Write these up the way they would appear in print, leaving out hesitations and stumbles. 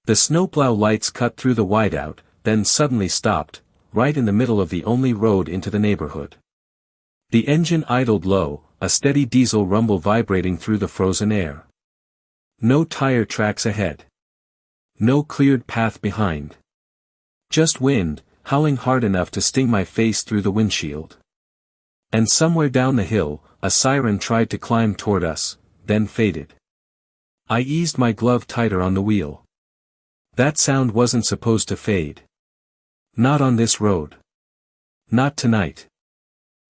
The snowplow lights cut through the whiteout, then suddenly stopped, right in the middle of the only road into the neighborhood. The engine idled low, a steady diesel rumble vibrating through the frozen air. No tire tracks ahead. No cleared path behind. Just wind, howling hard enough to sting my face through the windshield. And somewhere down the hill, a siren tried to climb toward us, then faded. I eased my glove tighter on the wheel. That sound wasn't supposed to fade. Not on this road. Not tonight.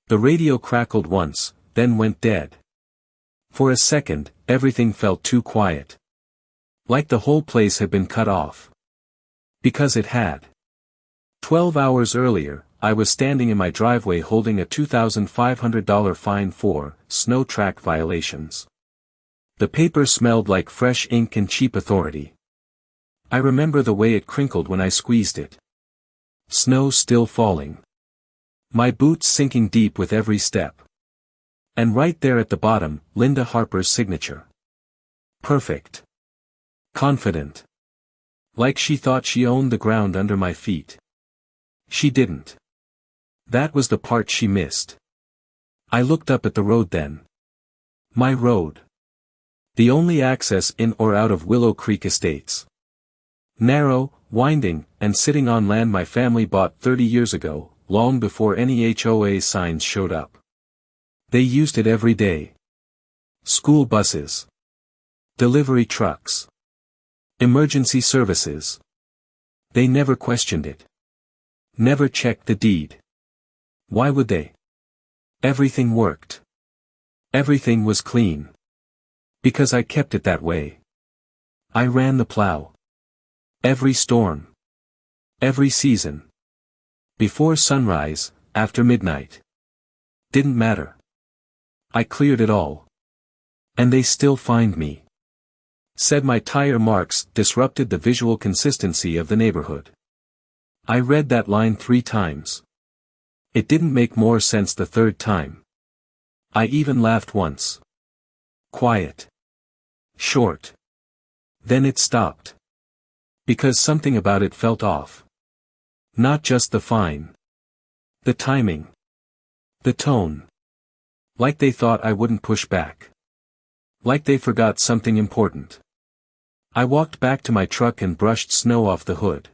The radio crackled once, then went dead. For a second, everything felt too quiet. Like the whole place had been cut off. Because it had. 12 hours earlier, I was standing in my driveway holding a $2,500 fine for snow track violations. The paper smelled like fresh ink and cheap authority. I remember the way it crinkled when I squeezed it. Snow still falling. My boots sinking deep with every step. And right there at the bottom, Linda Harper's signature. Perfect. Confident. Like she thought she owned the ground under my feet. She didn't. That was the part she missed. I looked up at the road then. My road. The only access in or out of Willow Creek Estates. Narrow, winding, and sitting on land my family bought 30 years ago, long before any HOA signs showed up. They used it every day. School buses. Delivery trucks. Emergency services. They never questioned it. Never checked the deed. Why would they? Everything worked. Everything was clean. Because I kept it that way. I ran the plow. Every storm. Every season. Before sunrise, after midnight. Didn't matter. I cleared it all. And they still find me. Said my tire marks disrupted the visual consistency of the neighborhood. I read that line 3 times. It didn't make more sense the 3rd time. I even laughed once. Quiet. Short. Then it stopped. Because something about it felt off. Not just the fine. The timing. The tone. Like they thought I wouldn't push back. Like they forgot something important. I walked back to my truck and brushed snow off the hood.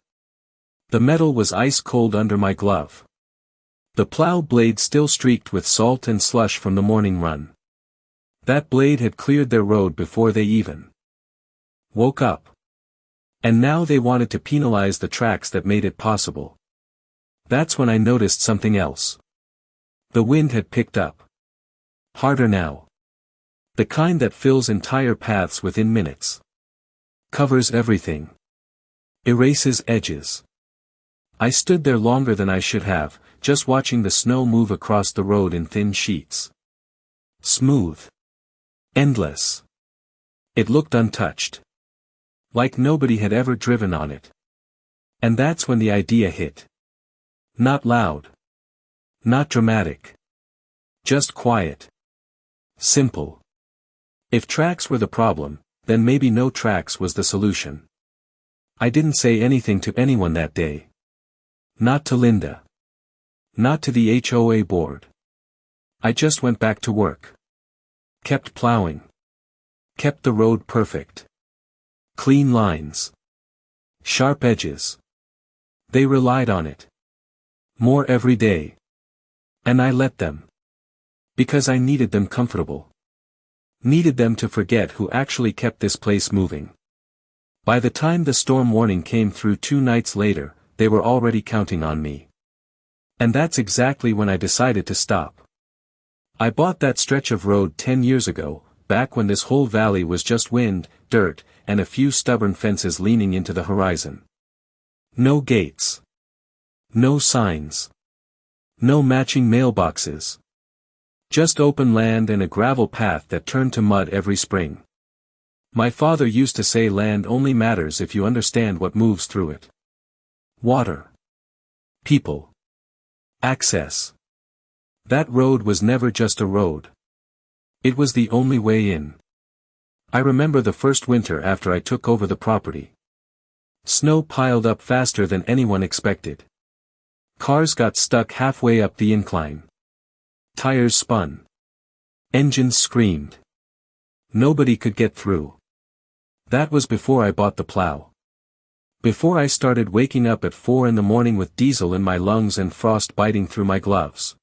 The metal was ice cold under my glove. The plow blade still streaked with salt and slush from the morning run. That blade had cleared their road before they even woke up. And now they wanted to penalize the tracks that made it possible. That's when I noticed something else. The wind had picked up. Harder now. The kind that fills entire paths within minutes. Covers everything. Erases edges. I stood there longer than I should have, just watching the snow move across the road in thin sheets. Smooth. Endless. It looked untouched. Like nobody had ever driven on it. And that's when the idea hit. Not loud. Not dramatic. Just quiet. Simple. If tracks were the problem, then maybe no tracks was the solution. I didn't say anything to anyone that day. Not to Linda. Not to the HOA board. I just went back to work. Kept plowing. Kept the road perfect. Clean lines. Sharp edges. They relied on it. More every day. And I let them. Because I needed them comfortable. Needed them to forget who actually kept this place moving. By the time the storm warning came through 2 nights later, they were already counting on me. And that's exactly when I decided to stop. I bought that stretch of road 10 years ago, back when this whole valley was just wind, dirt, and a few stubborn fences leaning into the horizon. No gates. No signs. No matching mailboxes. Just open land and a gravel path that turned to mud every spring. My father used to say land only matters if you understand what moves through it. Water. People. Access. That road was never just a road. It was the only way in. I remember the first winter after I took over the property. Snow piled up faster than anyone expected. Cars got stuck halfway up the incline. Tires spun. Engines screamed. Nobody could get through. That was before I bought the plow. Before I started waking up at 4 in the morning with diesel in my lungs and frost biting through my gloves.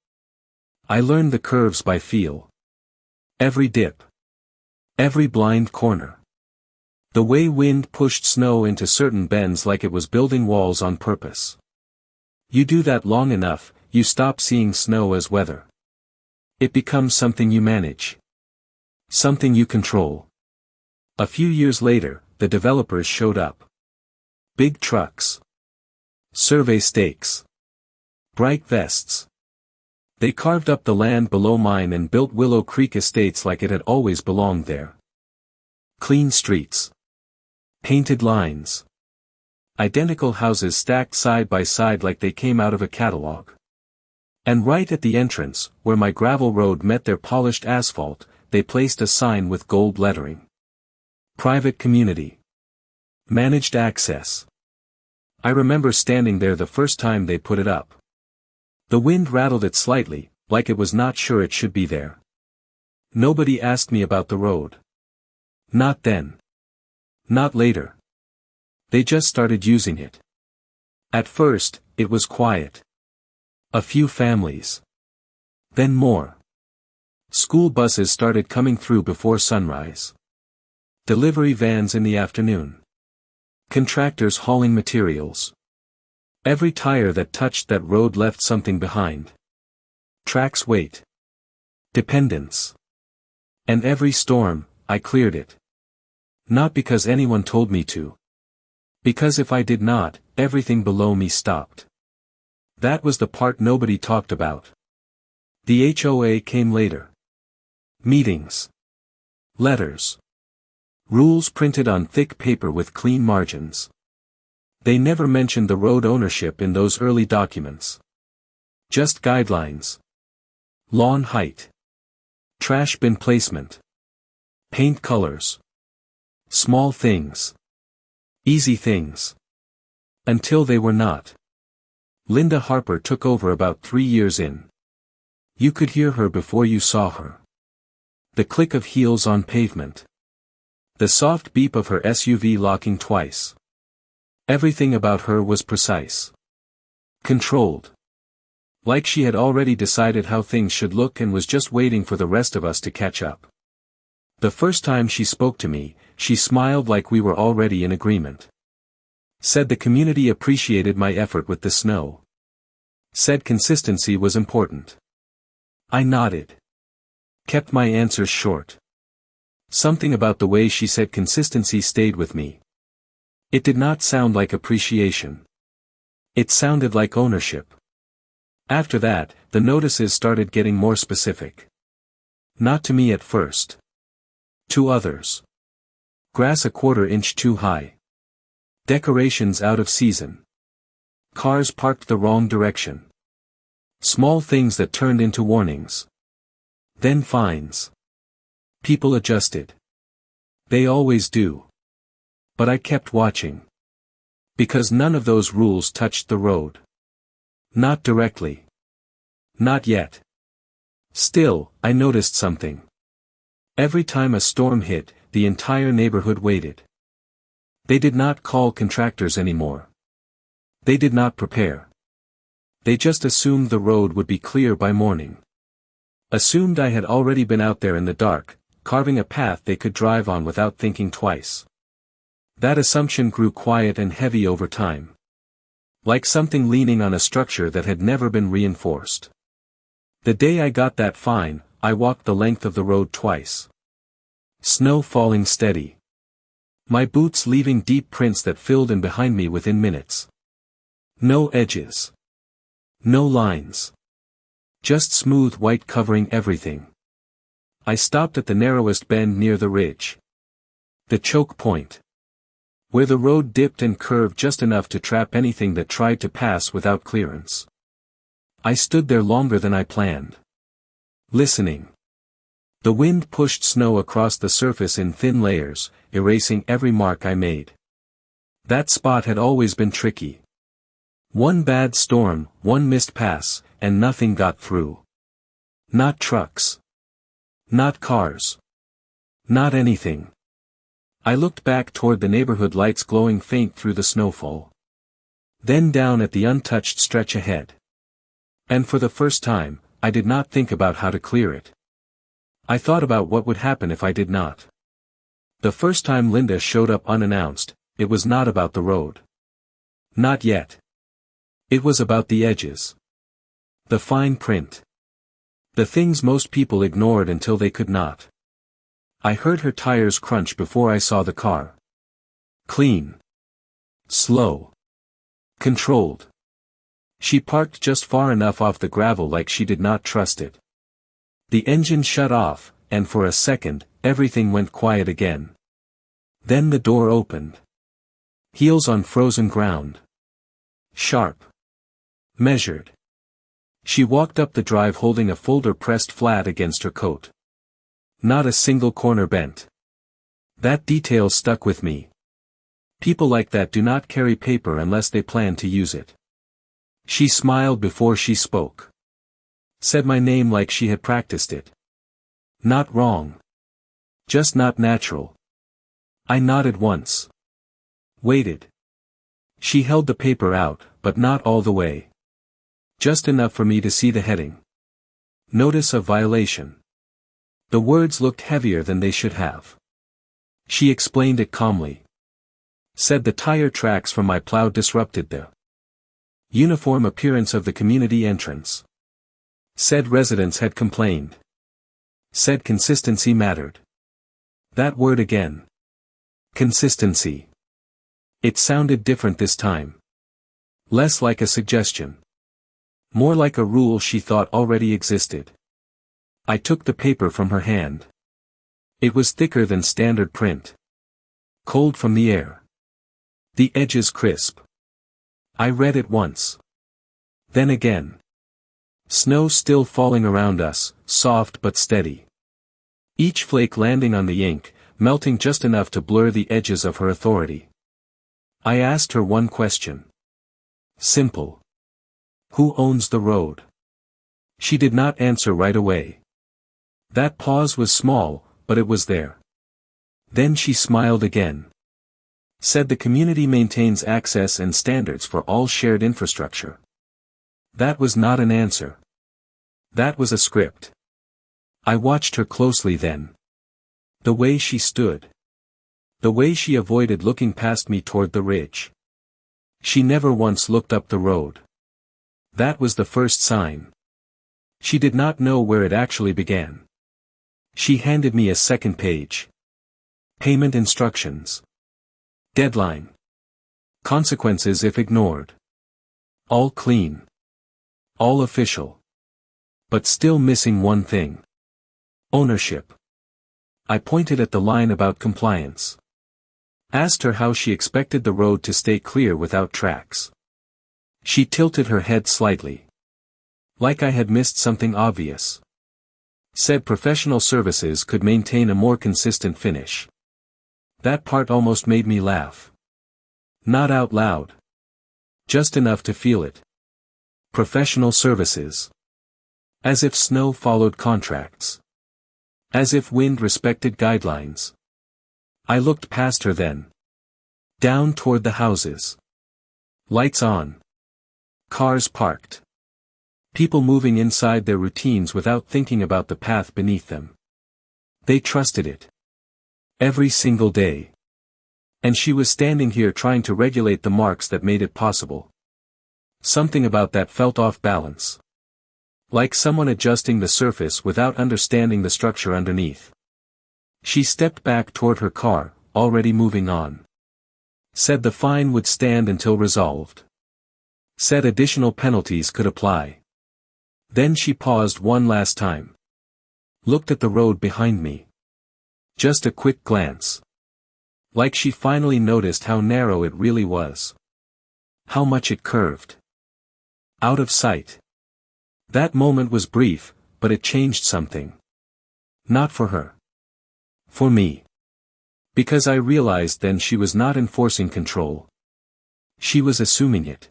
I learned the curves by feel. Every dip. Every blind corner. The way wind pushed snow into certain bends like it was building walls on purpose. You do that long enough, you stop seeing snow as weather. It becomes something you manage. Something you control. A few years later, the developers showed up. Big trucks. Survey stakes. Bright vests. They carved up the land below mine and built Willow Creek Estates like it had always belonged there. Clean streets. Painted lines. Identical houses stacked side by side like they came out of a catalog. And right at the entrance, where my gravel road met their polished asphalt, they placed a sign with gold lettering. Private community. Managed access. I remember standing there the first time they put it up. The wind rattled it slightly, like it was not sure it should be there. Nobody asked me about the road. Not then. Not later. They just started using it. At first, it was quiet. A few families. Then more. School buses started coming through before sunrise. Delivery vans in the afternoon. Contractors hauling materials. Every tire that touched that road left something behind. Tracks weight. Dependence. And every storm, I cleared it. Not because anyone told me to. Because if I did not, everything below me stopped. That was the part nobody talked about. The HOA came later. Meetings. Letters. Rules printed on thick paper with clean margins. They never mentioned the road ownership in those early documents. Just guidelines. Lawn height. Trash bin placement. Paint colors. Small things. Easy things. Until they were not. Linda Harper took over about 3 years in. You could hear her before you saw her. The click of heels on pavement. The soft beep of her SUV locking twice. Everything about her was precise. Controlled. Like she had already decided how things should look and was just waiting for the rest of us to catch up. The first time she spoke to me, she smiled like we were already in agreement. Said the community appreciated my effort with the snow. Said consistency was important. I nodded. Kept my answers short. Something about the way she said consistency stayed with me. It did not sound like appreciation. It sounded like ownership. After that, the notices started getting more specific. Not to me at first. To others. Grass a quarter-inch too high. Decorations out of season. Cars parked the wrong direction. Small things that turned into warnings. Then fines. People adjusted. They always do. But I kept watching. Because none of those rules touched the road. Not directly. Not yet. Still, I noticed something. Every time a storm hit, the entire neighborhood waited. They did not call contractors anymore. They did not prepare. They just assumed the road would be clear by morning. Assumed I had already been out there in the dark, carving a path they could drive on without thinking twice. That assumption grew quiet and heavy over time. Like something leaning on a structure that had never been reinforced. The day I got that fine, I walked the length of the road twice. Snow falling steady. My boots leaving deep prints that filled in behind me within minutes. No edges. No lines. Just smooth white covering everything. I stopped at the narrowest bend near the ridge. The choke point. Where the road dipped and curved just enough to trap anything that tried to pass without clearance. I stood there longer than I planned. Listening. The wind pushed snow across the surface in thin layers, erasing every mark I made. That spot had always been tricky. One bad storm, one missed pass, and nothing got through. Not trucks. Not cars. Not anything. I looked back toward the neighborhood lights glowing faint through the snowfall. Then down at the untouched stretch ahead. And for the first time, I did not think about how to clear it. I thought about what would happen if I did not. The first time Linda showed up unannounced, it was not about the road. Not yet. It was about the edges. The fine print. The things most people ignored until they could not. I heard her tires crunch before I saw the car. Clean. Slow. Controlled. She parked just far enough off the gravel like she did not trust it. The engine shut off, and for a second, everything went quiet again. Then the door opened. Heels on frozen ground. Sharp. Measured. She walked up the drive holding a folder pressed flat against her coat. Not a single corner bent. That detail stuck with me. People like that do not carry paper unless they plan to use it. She smiled before she spoke. Said my name like she had practiced it. Not wrong. Just not natural. I nodded once. Waited. She held the paper out, but not all the way. Just enough for me to see the heading. Notice of violation. The words looked heavier than they should have. She explained it calmly. Said the tire tracks from my plow disrupted the uniform appearance of the community entrance. Said residents had complained. Said consistency mattered. That word again. Consistency. It sounded different this time. Less like a suggestion. More like a rule she thought already existed. I took the paper from her hand. It was thicker than standard print. Cold from the air. The edges crisp. I read it once. Then again. Snow still falling around us, soft but steady. Each flake landing on the ink, melting just enough to blur the edges of her authority. I asked her one question. Simple. Who owns the road? She did not answer right away. That pause was small, but it was there. Then she smiled again. Said the community maintains access and standards for all shared infrastructure. That was not an answer. That was a script. I watched her closely then. The way she stood. The way she avoided looking past me toward the ridge. She never once looked up the road. That was the first sign. She did not know where it actually began. She handed me a second page. Payment instructions. Deadline. Consequences if ignored. All clean. All official. But still missing one thing. Ownership. I pointed at the line about compliance. Asked her how she expected the road to stay clear without tracks. She tilted her head slightly. Like I had missed something obvious. Said professional services could maintain a more consistent finish. That part almost made me laugh. Not out loud. Just enough to feel it. Professional services. As if snow followed contracts. As if wind respected guidelines. I looked past her then. Down toward the houses. Lights on. Cars parked. People moving inside their routines without thinking about the path beneath them. They trusted it. Every single day. And she was standing here trying to regulate the marks that made it possible. Something about that felt off balance. Like someone adjusting the surface without understanding the structure underneath. She stepped back toward her car, already moving on. Said the fine would stand until resolved. Said additional penalties could apply. Then she paused one last time. Looked at the road behind me. Just a quick glance. Like she finally noticed how narrow it really was. How much it curved. Out of sight. That moment was brief, but it changed something. Not for her. For me. Because I realized then she was not enforcing control, She was assuming it.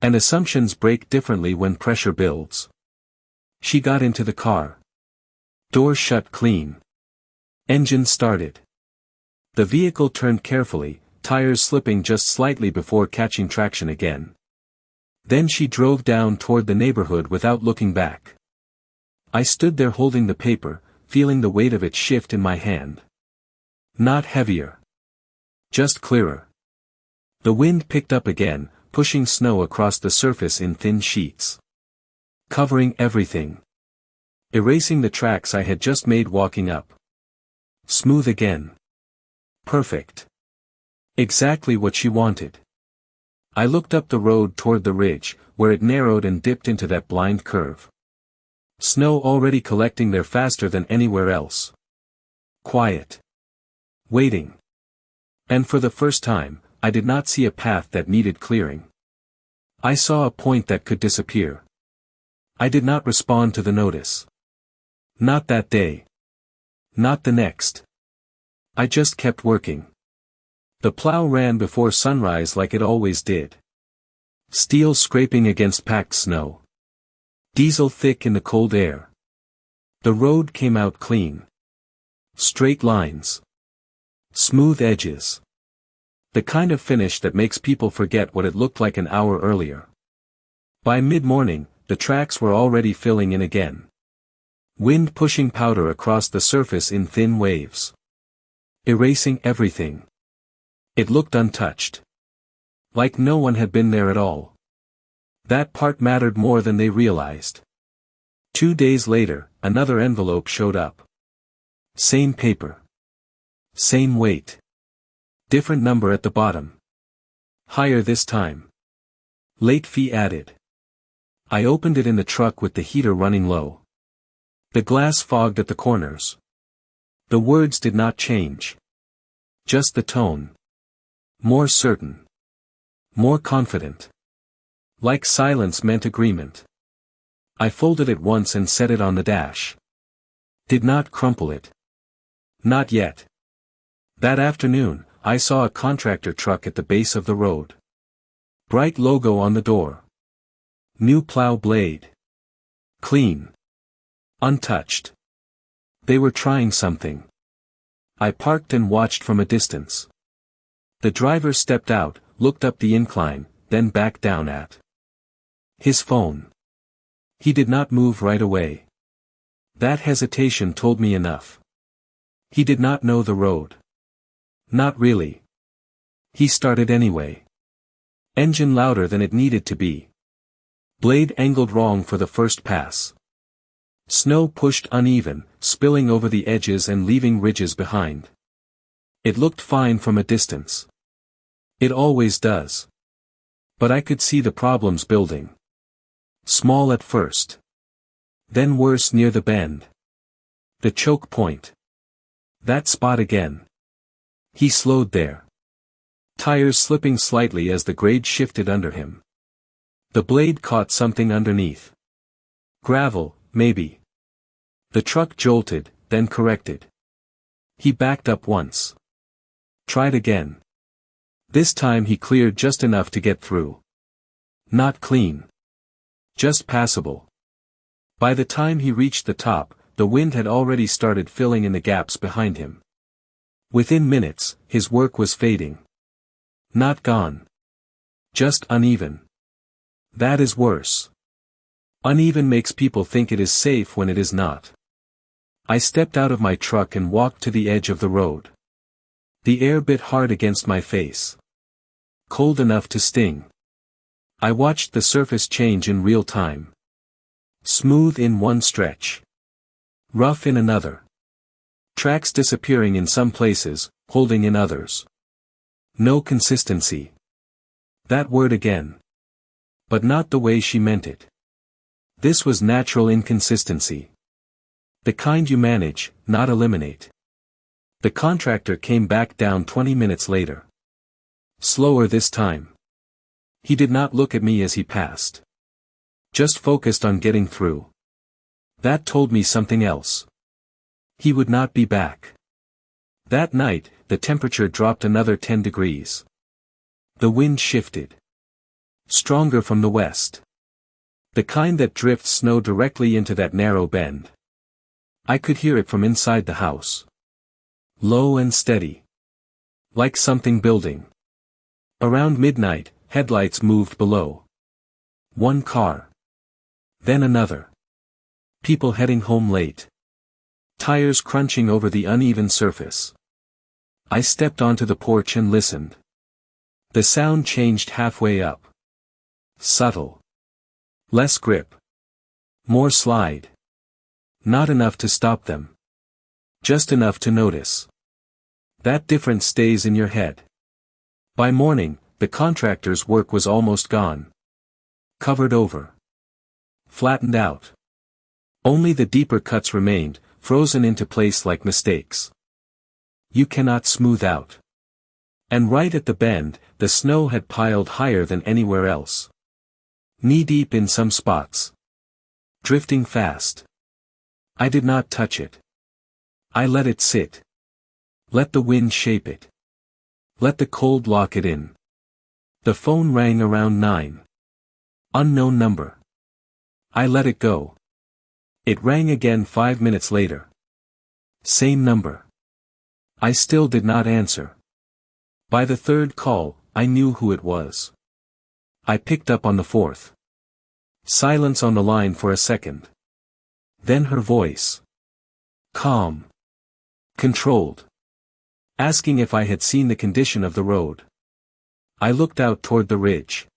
And assumptions break differently when pressure builds. She got into the car. Door shut clean. Engine started. The vehicle turned carefully, tires slipping just slightly before catching traction again. Then she drove down toward the neighborhood without looking back. I stood there holding the paper, feeling the weight of it shift in my hand. Not heavier. Just clearer. The wind picked up again, pushing snow across the surface in thin sheets. Covering everything. Erasing the tracks I had just made walking up. Smooth again. Perfect. Exactly what she wanted. I looked up the road toward the ridge, where it narrowed and dipped into that blind curve. Snow already collecting there faster than anywhere else. Quiet. Waiting. And for the first time, I did not see a path that needed clearing. I saw a point that could disappear. I did not respond to the notice. Not that day. Not the next. I just kept working. The plow ran before sunrise like it always did. Steel scraping against packed snow. Diesel thick in the cold air. The road came out clean. Straight lines. Smooth edges. The kind of finish that makes people forget what it looked like an hour earlier. By mid-morning, the tracks were already filling in again. Wind pushing powder across the surface in thin waves. Erasing everything. It looked untouched. Like no one had been there at all. That part mattered more than they realized. 2 days later, another envelope showed up. Same paper. Same weight. Different number at the bottom. Higher this time. Late fee added. I opened it in the truck with the heater running low. The glass fogged at the corners. The words did not change. Just the tone. More certain. More confident. Like silence meant agreement. I folded it once and set it on the dash. Did not crumple it. Not yet. That afternoon, I saw a contractor truck at the base of the road. Bright logo on the door. New plow blade. Clean. Untouched. They were trying something. I parked and watched from a distance. The driver stepped out, looked up the incline, then back down at his phone. He did not move right away. That hesitation told me enough. He did not know the road. Not really. He started anyway. Engine louder than it needed to be. Blade angled wrong for the first pass. Snow pushed uneven, spilling over the edges and leaving ridges behind. It looked fine from a distance. It always does. But I could see the problems building. Small at first. Then worse near the bend. The choke point. That spot again. He slowed there. Tires slipping slightly as the grade shifted under him. The blade caught something underneath. Gravel, maybe. The truck jolted, then corrected. He backed up once. Tried again. This time he cleared just enough to get through. Not clean. Just passable. By the time he reached the top, the wind had already started filling in the gaps behind him. Within minutes, his work was fading. Not gone. Just uneven. That is worse. Uneven makes people think it is safe when it is not. I stepped out of my truck and walked to the edge of the road. The air bit hard against my face. Cold enough to sting. I watched the surface change in real time. Smooth in one stretch. Rough in another. Tracks disappearing in some places, holding in others. No consistency. That word again. But not the way she meant it. This was natural inconsistency. The kind you manage, not eliminate. The contractor came back down 20 minutes later. Slower this time. He did not look at me as he passed. Just focused on getting through. That told me something else. He would not be back. That night, the temperature dropped another 10 degrees. The wind shifted. Stronger from the west. The kind that drifts snow directly into that narrow bend. I could hear it from inside the house. Low and steady. Like something building. Around midnight, headlights moved below. One car. Then another. People heading home late. Tires crunching over the uneven surface. I stepped onto the porch and listened. The sound changed halfway up. Subtle. Less grip. More slide. Not enough to stop them. Just enough to notice. That difference stays in your head. By morning, the contractor's work was almost gone. Covered over. Flattened out. Only the deeper cuts remained, frozen into place like mistakes. You cannot smooth out. And right at the bend, the snow had piled higher than anywhere else. Knee-deep in some spots. Drifting fast. I did not touch it. I let it sit. Let the wind shape it. Let the cold lock it in. The phone rang around 9. Unknown number. I let it go. It rang again 5 minutes later. Same number. I still did not answer. By the third call, I knew who it was. I picked up on the fourth. Silence on the line for a second. Then her voice. Calm. Controlled. Asking if I had seen the condition of the road. I looked out toward the ridge.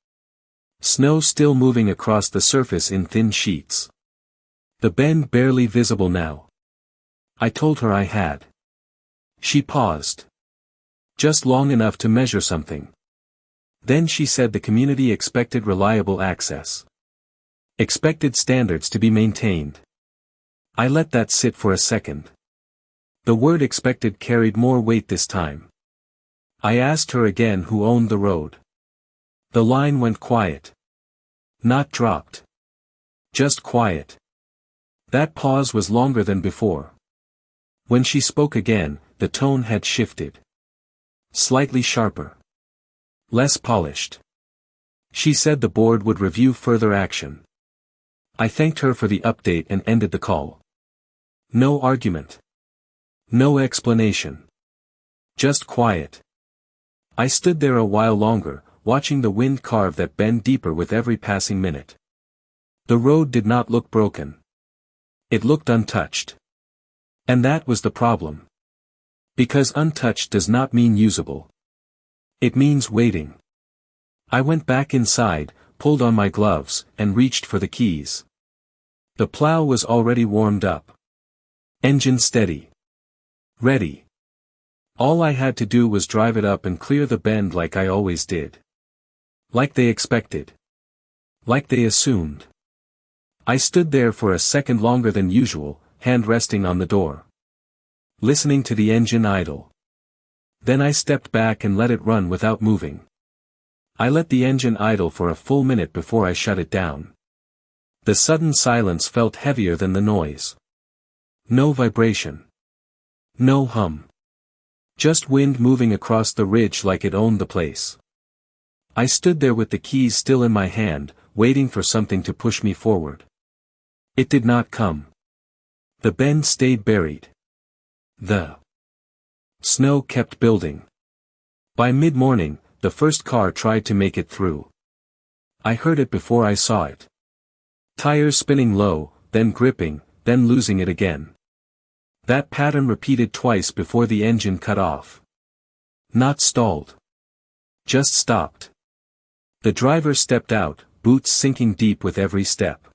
Snow still moving across the surface in thin sheets. The bend barely visible now. I told her I had. She paused. Just long enough to measure something. Then she said the community expected reliable access. Expected standards to be maintained. I let that sit for a second. The word expected carried more weight this time. I asked her again who owned the road. The line went quiet. Not dropped. Just quiet. That pause was longer than before. When she spoke again, the tone had shifted. Slightly sharper. Less polished. She said the board would review further action. I thanked her for the update and ended the call. No argument. No explanation. Just quiet. I stood there a while longer, watching the wind carve that bend deeper with every passing minute. The road did not look broken. It looked untouched. And that was the problem. Because untouched does not mean usable. It means waiting. I went back inside, pulled on my gloves, and reached for the keys. The plow was already warmed up. Engine steady. Ready. All I had to do was drive it up and clear the bend like I always did. Like they expected. Like they assumed. I stood there for a second longer than usual, hand resting on the door. Listening to the engine idle. Then I stepped back and let it run without moving. I let the engine idle for a full minute before I shut it down. The sudden silence felt heavier than the noise. No vibration. No hum. Just wind moving across the ridge like it owned the place. I stood there with the keys still in my hand, waiting for something to push me forward. It did not come. The bend stayed buried. The snow kept building. By mid-morning, the first car tried to make it through. I heard it before I saw it. Tires spinning low, then gripping, then losing it again. That pattern repeated twice before the engine cut off. Not stalled. Just stopped. The driver stepped out, boots sinking deep with every step.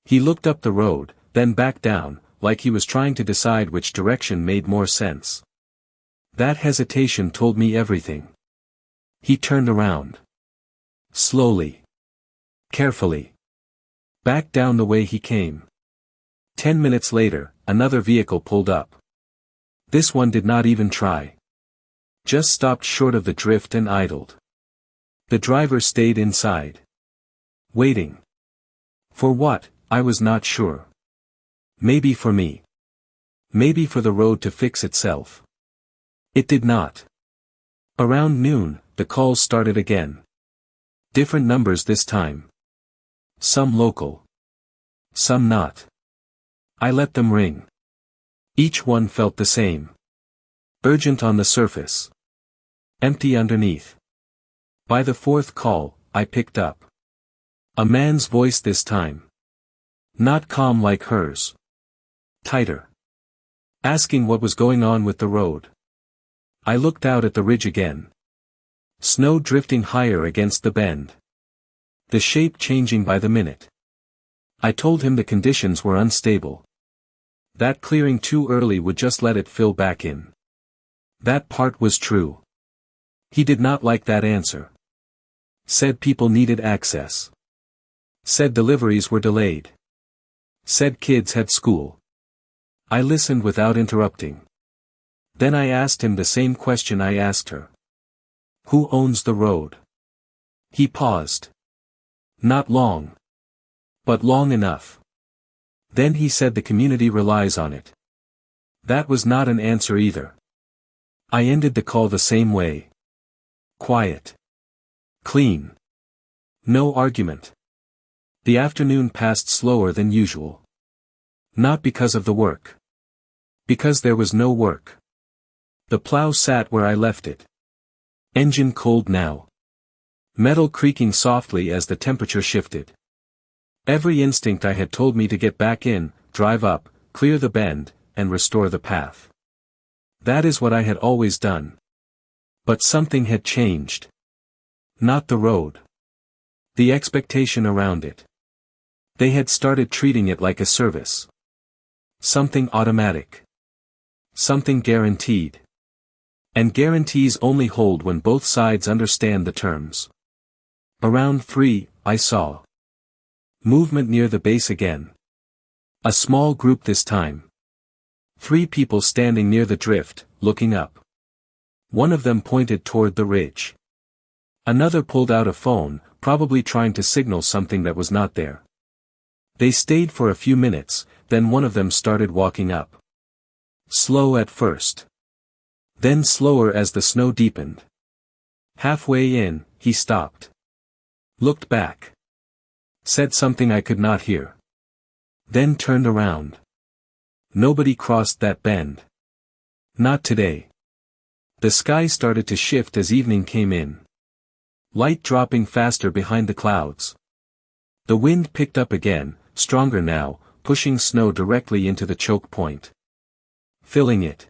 He looked up the road, then back down, like he was trying to decide which direction made more sense. That hesitation told me everything. He turned around. Slowly. Carefully. Back down the way he came. 10 minutes later, another vehicle pulled up. This one did not even try. Just stopped short of the drift and idled. The driver stayed inside. Waiting. For what, I was not sure. Maybe for me. Maybe for the road to fix itself. It did not. Around noon, the calls started again. Different numbers this time. Some local. Some not. I let them ring. Each one felt the same. Urgent on the surface. Empty underneath. By the fourth call, I picked up. A man's voice this time. Not calm like hers. Tighter. Asking what was going on with the road. I looked out at the ridge again. Snow drifting higher against the bend. The shape changing by the minute. I told him the conditions were unstable. That clearing too early would just let it fill back in. That part was true. He did not like that answer. Said people needed access. Said deliveries were delayed. Said kids had school. I listened without interrupting. Then I asked him the same question I asked her. Who owns the road? He paused. Not long. But long enough. Then he said the community relies on it. That was not an answer either. I ended the call the same way. Quiet. Clean. No argument. The afternoon passed slower than usual. Not because of the work. Because there was no work. The plow sat where I left it. Engine cold now. Metal creaking softly as the temperature shifted. Every instinct I had told me to get back in, drive up, clear the bend, and restore the path. That is what I had always done. But something had changed. Not the road. The expectation around it. They had started treating it like a service. Something automatic. Something guaranteed. And guarantees only hold when both sides understand the terms. Around 3, I saw movement near the base again. A small group this time. 3 people standing near the drift, looking up. One of them pointed toward the ridge. Another pulled out a phone, probably trying to signal something that was not there. They stayed for a few minutes, then one of them started walking up. Slow at first. Then slower as the snow deepened. Halfway in, he stopped. Looked back. Said something I could not hear. Then turned around. Nobody crossed that bend. Not today. The sky started to shift as evening came in. Light dropping faster behind the clouds. The wind picked up again, stronger now, pushing snow directly into the choke point. Filling it.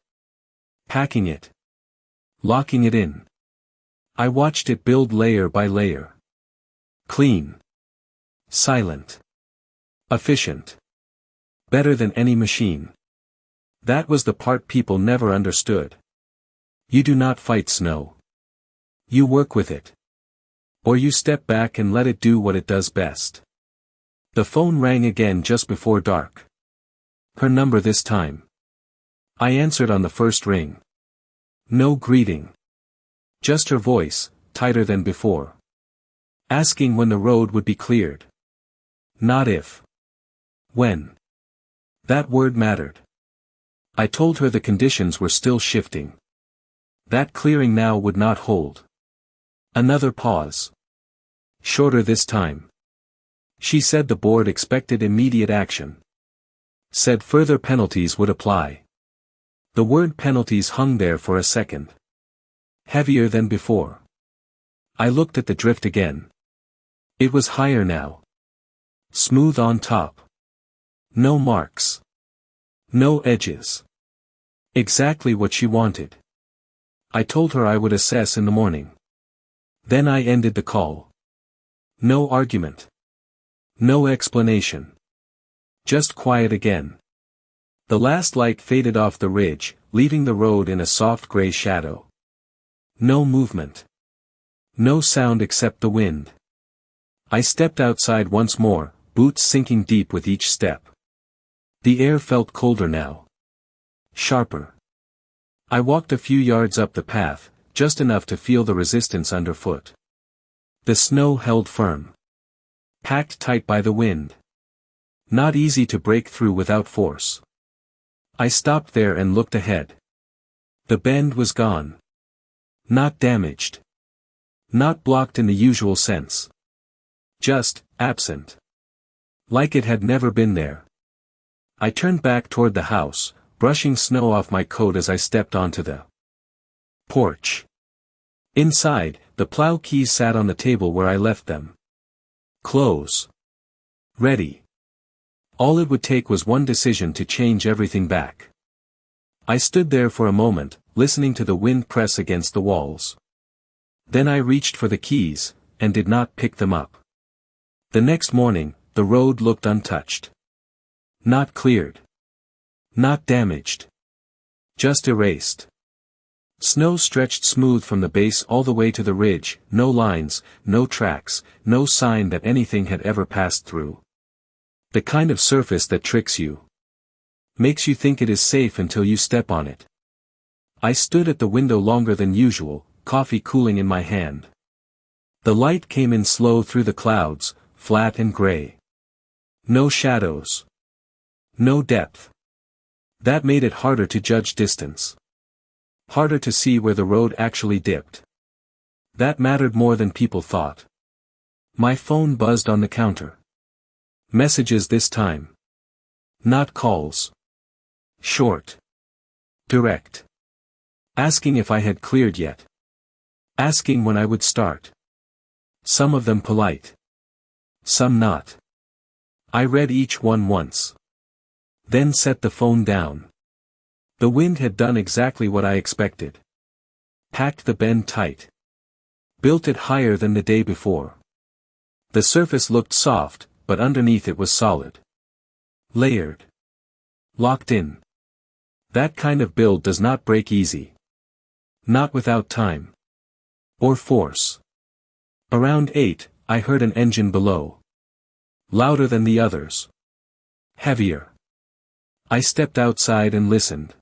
Packing it. Locking it in. I watched it build layer by layer. Clean. Silent. Efficient. Better than any machine. That was the part people never understood. You do not fight snow. You work with it. Or you step back and let it do what it does best. The phone rang again just before dark. Her number this time. I answered on the first ring. No greeting. Just her voice, tighter than before. Asking when the road would be cleared. Not if. When. That word mattered. I told her the conditions were still shifting. That clearing now would not hold. Another pause. Shorter this time. She said the board expected immediate action. Said further penalties would apply. The word penalties hung there for a second. Heavier than before. I looked at the drift again. It was higher now. Smooth on top. No marks. No edges. Exactly what she wanted. I told her I would assess in the morning. Then I ended the call. No argument. No explanation. Just quiet again. The last light faded off the ridge, leaving the road in a soft gray shadow. No movement. No sound except the wind. I stepped outside once more, boots sinking deep with each step. The air felt colder now. Sharper. I walked a few yards up the path, just enough to feel the resistance underfoot. The snow held firm. Packed tight by the wind. Not easy to break through without force. I stopped there and looked ahead. The bend was gone. Not damaged. Not blocked in the usual sense. Just, absent. Like it had never been there. I turned back toward the house, brushing snow off my coat as I stepped onto the porch. Inside, the plow keys sat on the table where I left them. Close. Ready. All it would take was one decision to change everything back. I stood there for a moment, listening to the wind press against the walls. Then I reached for the keys, and did not pick them up. The next morning, the road looked untouched. Not cleared. Not damaged. Just erased. Snow stretched smooth from the base all the way to the ridge, no lines, no tracks, no sign that anything had ever passed through. The kind of surface that tricks you. Makes you think it is safe until you step on it. I stood at the window longer than usual, coffee cooling in my hand. The light came in slow through the clouds, flat and gray. No shadows. No depth. That made it harder to judge distance. Harder to see where the road actually dipped. That mattered more than people thought. My phone buzzed on the counter. Messages this time. Not calls. Short. Direct. Asking if I had cleared yet. Asking when I would start. Some of them polite. Some not. I read each one once. Then set the phone down. The wind had done exactly what I expected. Packed the bend tight. Built it higher than the day before. The surface looked soft, but underneath it was solid. Layered. Locked in. That kind of build does not break easy. Not without time. Or force. Around 8, I heard an engine below. Louder than the others. Heavier. I stepped outside and listened.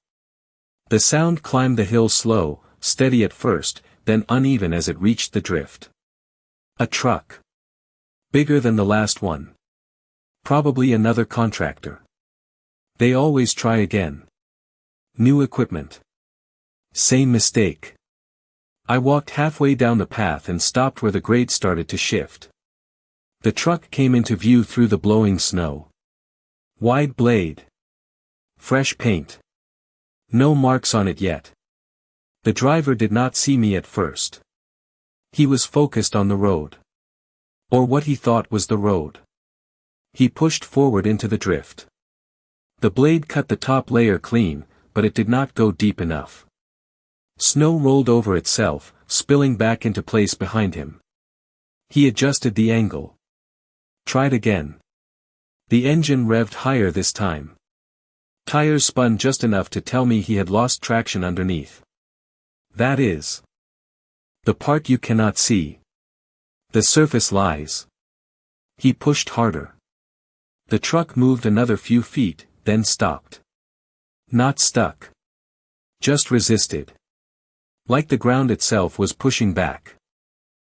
The sound climbed the hill slow, steady at first, then uneven as it reached the drift. A truck. Bigger than the last one. Probably another contractor. They always try again. New equipment. Same mistake. I walked halfway down the path and stopped where the grade started to shift. The truck came into view through the blowing snow. Wide blade. Fresh paint. No marks on it yet. The driver did not see me at first. He was focused on the road. Or what he thought was the road. He pushed forward into the drift. The blade cut the top layer clean, but it did not go deep enough. Snow rolled over itself, spilling back into place behind him. He adjusted the angle. Tried again. The engine revved higher this time. Tires spun just enough to tell me he had lost traction underneath. That is. The part you cannot see. The surface lies. He pushed harder. The truck moved another few feet, then stopped. Not stuck. Just resisted. Like the ground itself was pushing back.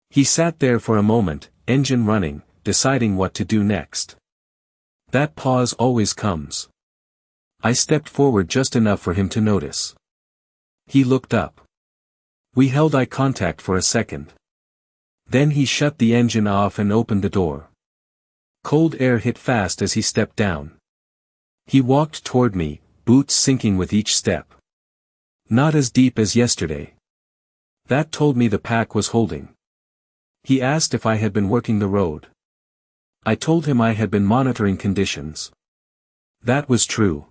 He sat there for a moment, engine running, deciding what to do next. That pause always comes. I stepped forward just enough for him to notice. He looked up. We held eye contact for a second. Then he shut the engine off and opened the door. Cold air hit fast as he stepped down. He walked toward me, boots sinking with each step. Not as deep as yesterday. That told me the pack was holding. He asked if I had been working the road. I told him I had been monitoring conditions. That was true.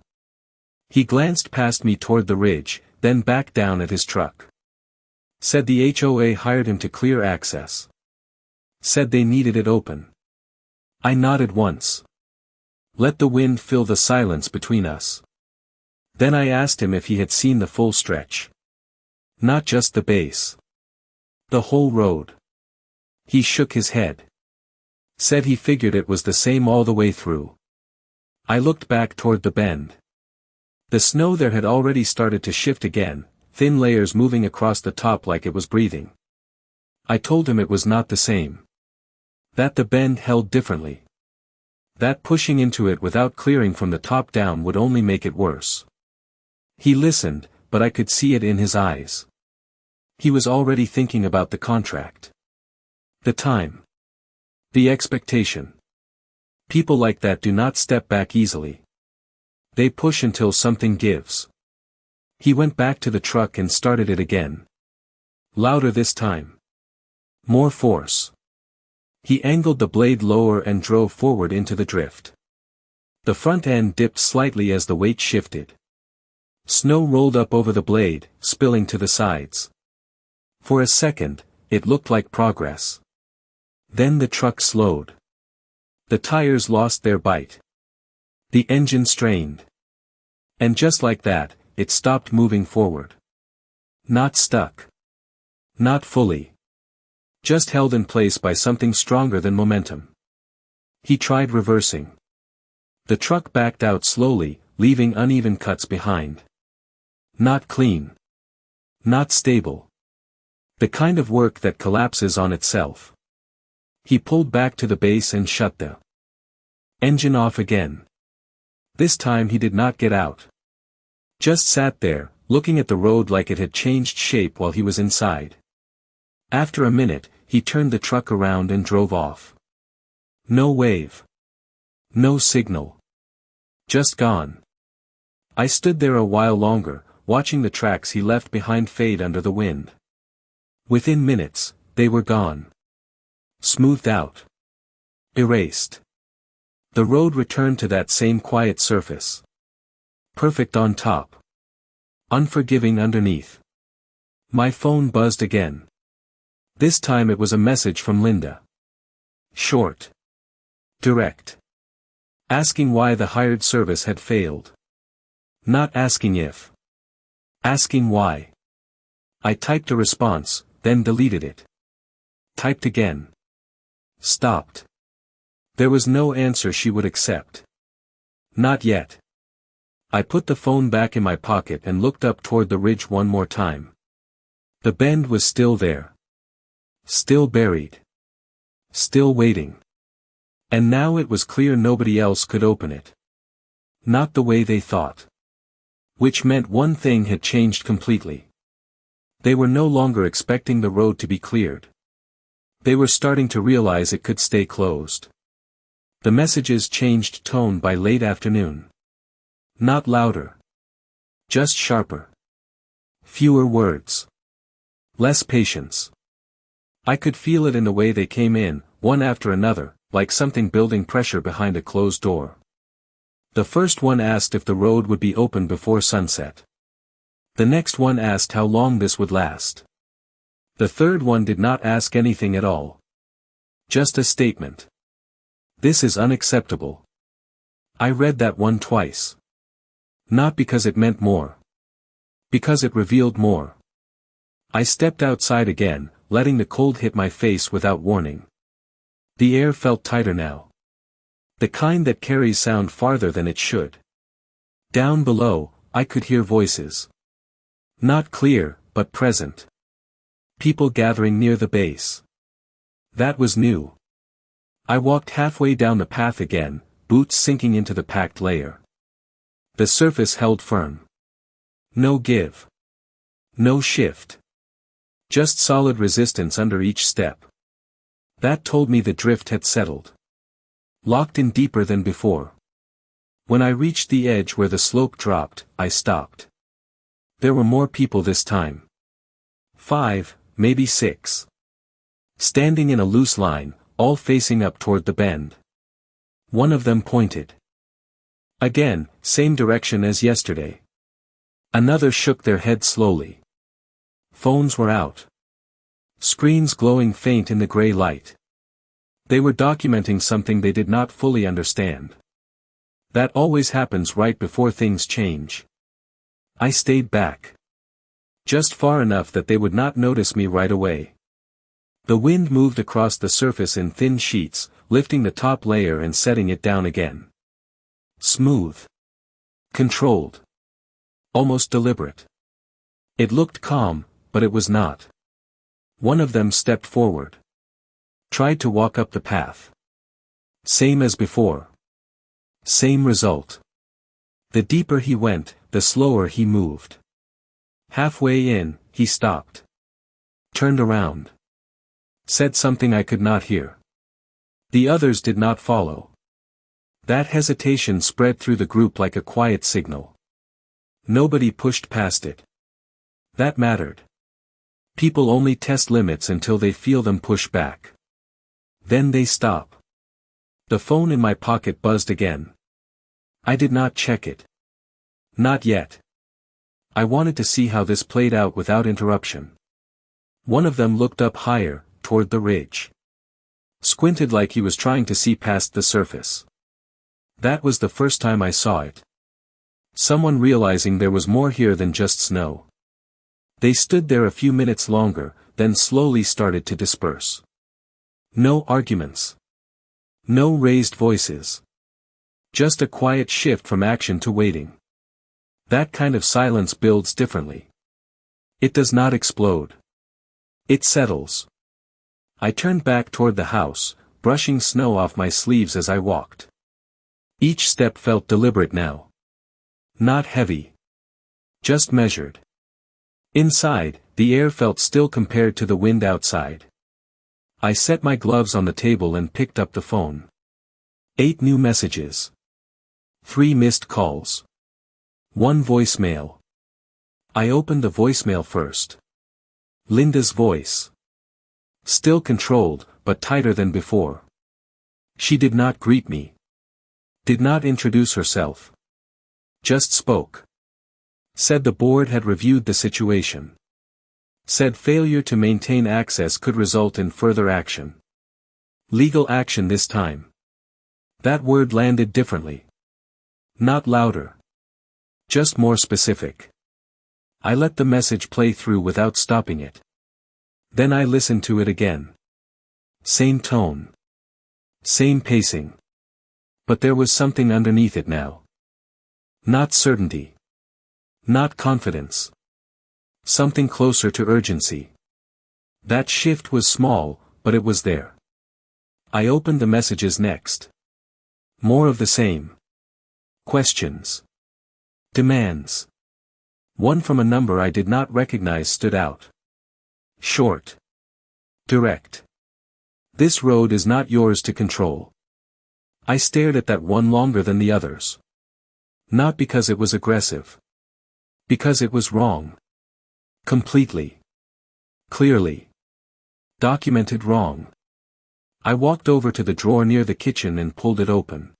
He glanced past me toward the ridge, then back down at his truck. Said the HOA hired him to clear access. Said they needed it open. I nodded once. Let the wind fill the silence between us. Then I asked him if he had seen the full stretch. Not just the base. The whole road. He shook his head. Said he figured it was the same all the way through. I looked back toward the bend. The snow there had already started to shift again, thin layers moving across the top like it was breathing. I told him it was not the same. That the bend held differently. That pushing into it without clearing from the top down would only make it worse. He listened, but I could see it in his eyes. He was already thinking about the contract. The time. The expectation. People like that do not step back easily. They push until something gives. He went back to the truck and started it again. Louder this time. More force. He angled the blade lower and drove forward into the drift. The front end dipped slightly as the weight shifted. Snow rolled up over the blade, spilling to the sides. For a second, it looked like progress. Then the truck slowed. The tires lost their bite. The engine strained. And just like that, it stopped moving forward. Not stuck. Not fully. Just held in place by something stronger than momentum. He tried reversing. The truck backed out slowly, leaving uneven cuts behind. Not clean. Not stable. The kind of work that collapses on itself. He pulled back to the base and shut the engine off again. This time he did not get out. Just sat there, looking at the road like it had changed shape while he was inside. After a minute, he turned the truck around and drove off. No wave. No signal. Just gone. I stood there a while longer, watching the tracks he left behind fade under the wind. Within minutes, they were gone. Smoothed out. Erased. The road returned to that same quiet surface. Perfect on top. Unforgiving underneath. My phone buzzed again. This time it was a message from Linda. Short. Direct. Asking why the hired service had failed. Not asking if. Asking why. I typed a response, then deleted it. Typed again. Stopped. There was no answer she would accept. Not yet. I put the phone back in my pocket and looked up toward the ridge one more time. The bend was still there. Still buried. Still waiting. And now it was clear nobody else could open it. Not the way they thought. Which meant one thing had changed completely. They were no longer expecting the road to be cleared. They were starting to realize it could stay closed. The messages changed tone by late afternoon. Not louder. Just sharper. Fewer words. Less patience. I could feel it in the way they came in, one after another, like something building pressure behind a closed door. The first one asked if the road would be open before sunset. The next one asked how long this would last. The third one did not ask anything at all. Just a statement. This is unacceptable. I read that one twice. Not because it meant more. Because it revealed more. I stepped outside again, letting the cold hit my face without warning. The air felt tighter now. The kind that carries sound farther than it should. Down below, I could hear voices. Not clear, but present. People gathering near the base. That was new. I walked halfway down the path again, boots sinking into the packed layer. The surface held firm. No give. No shift. Just solid resistance under each step. That told me the drift had settled. Locked in deeper than before. When I reached the edge where the slope dropped, I stopped. There were more people this time. 5, maybe 6. Standing in a loose line, all facing up toward the bend. One of them pointed. Again, same direction as yesterday. Another shook their head slowly. Phones were out. Screens glowing faint in the gray light. They were documenting something they did not fully understand. That always happens right before things change. I stayed back. Just far enough that they would not notice me right away. The wind moved across the surface in thin sheets, lifting the top layer and setting it down again. Smooth. Controlled. Almost deliberate. It looked calm, but it was not. One of them stepped forward. Tried to walk up the path. Same as before. Same result. The deeper he went, the slower he moved. Halfway in, he stopped. Turned around. Said something I could not hear. The others did not follow. That hesitation spread through the group like a quiet signal. Nobody pushed past it. That mattered. People only test limits until they feel them push back. Then they stop. The phone in my pocket buzzed again. I did not check it. Not yet. I wanted to see how this played out without interruption. One of them looked up higher, toward the ridge. Squinted like he was trying to see past the surface. That was the first time I saw it. Someone realizing there was more here than just snow. They stood there a few minutes longer, then slowly started to disperse. No arguments. No raised voices. Just a quiet shift from action to waiting. That kind of silence builds differently. It does not explode. It settles. I turned back toward the house, brushing snow off my sleeves as I walked. Each step felt deliberate now. Not heavy. Just measured. Inside, the air felt still compared to the wind outside. I set my gloves on the table and picked up the phone. 8 new messages. 3 missed calls. 1 voicemail. I opened the voicemail first. Linda's voice. Still controlled, but tighter than before. She did not greet me. Did not introduce herself. Just spoke. Said the board had reviewed the situation. Said failure to maintain access could result in further action. Legal action this time. That word landed differently. Not louder. Just more specific. I let the message play through without stopping it. Then I listened to it again. Same tone. Same pacing. But there was something underneath it now. Not certainty. Not confidence. Something closer to urgency. That shift was small, but it was there. I opened the messages next. More of the same. Questions. Demands. One from a number I did not recognize stood out. Short. Direct. This road is not yours to control. I stared at that one longer than the others. Not because it was aggressive. Because it was wrong. Completely. Clearly. Documented wrong. I walked over to the drawer near the kitchen and pulled it open.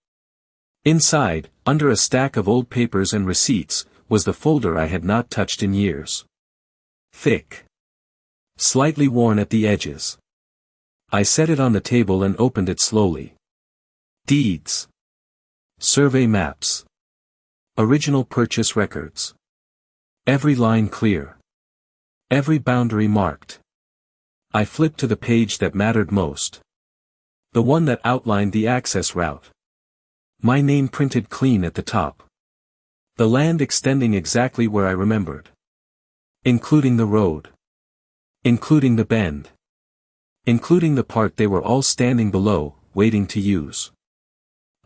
Inside, under a stack of old papers and receipts, was the folder I had not touched in years. Thick. Slightly worn at the edges. I set it on the table and opened it slowly. Deeds. Survey maps. Original purchase records. Every line clear. Every boundary marked. I flipped to the page that mattered most. The one that outlined the access route. My name printed clean at the top. The land extending exactly where I remembered. Including the road. Including the bend. Including the part they were all standing below, waiting to use.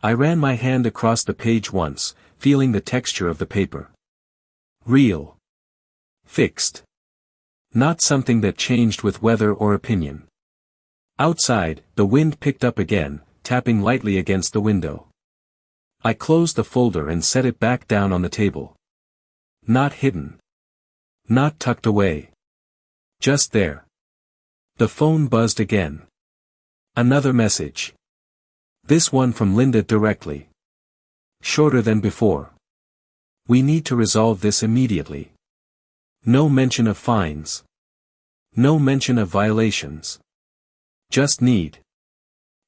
I ran my hand across the page once, feeling the texture of the paper. Real. Fixed. Not something that changed with weather or opinion. Outside, the wind picked up again, tapping lightly against the window. I closed the folder and set it back down on the table. Not hidden. Not tucked away. Just there. The phone buzzed again. Another message. This one from Linda directly. Shorter than before. We need to resolve this immediately. No mention of fines. No mention of violations. Just need.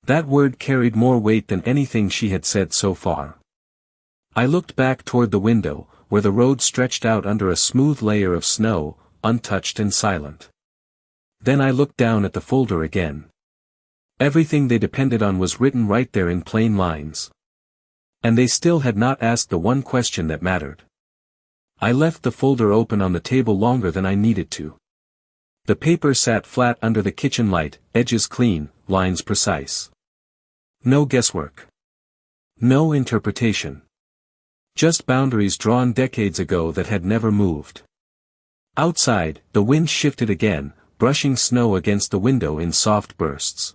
That word carried more weight than anything she had said so far. I looked back toward the window, where the road stretched out under a smooth layer of snow, untouched and silent. Then I looked down at the folder again. Everything they depended on was written right there in plain lines. And they still had not asked the one question that mattered. I left the folder open on the table longer than I needed to. The paper sat flat under the kitchen light, edges clean, lines precise. No guesswork. No interpretation. Just boundaries drawn decades ago that had never moved. Outside, the wind shifted again, brushing snow against the window in soft bursts.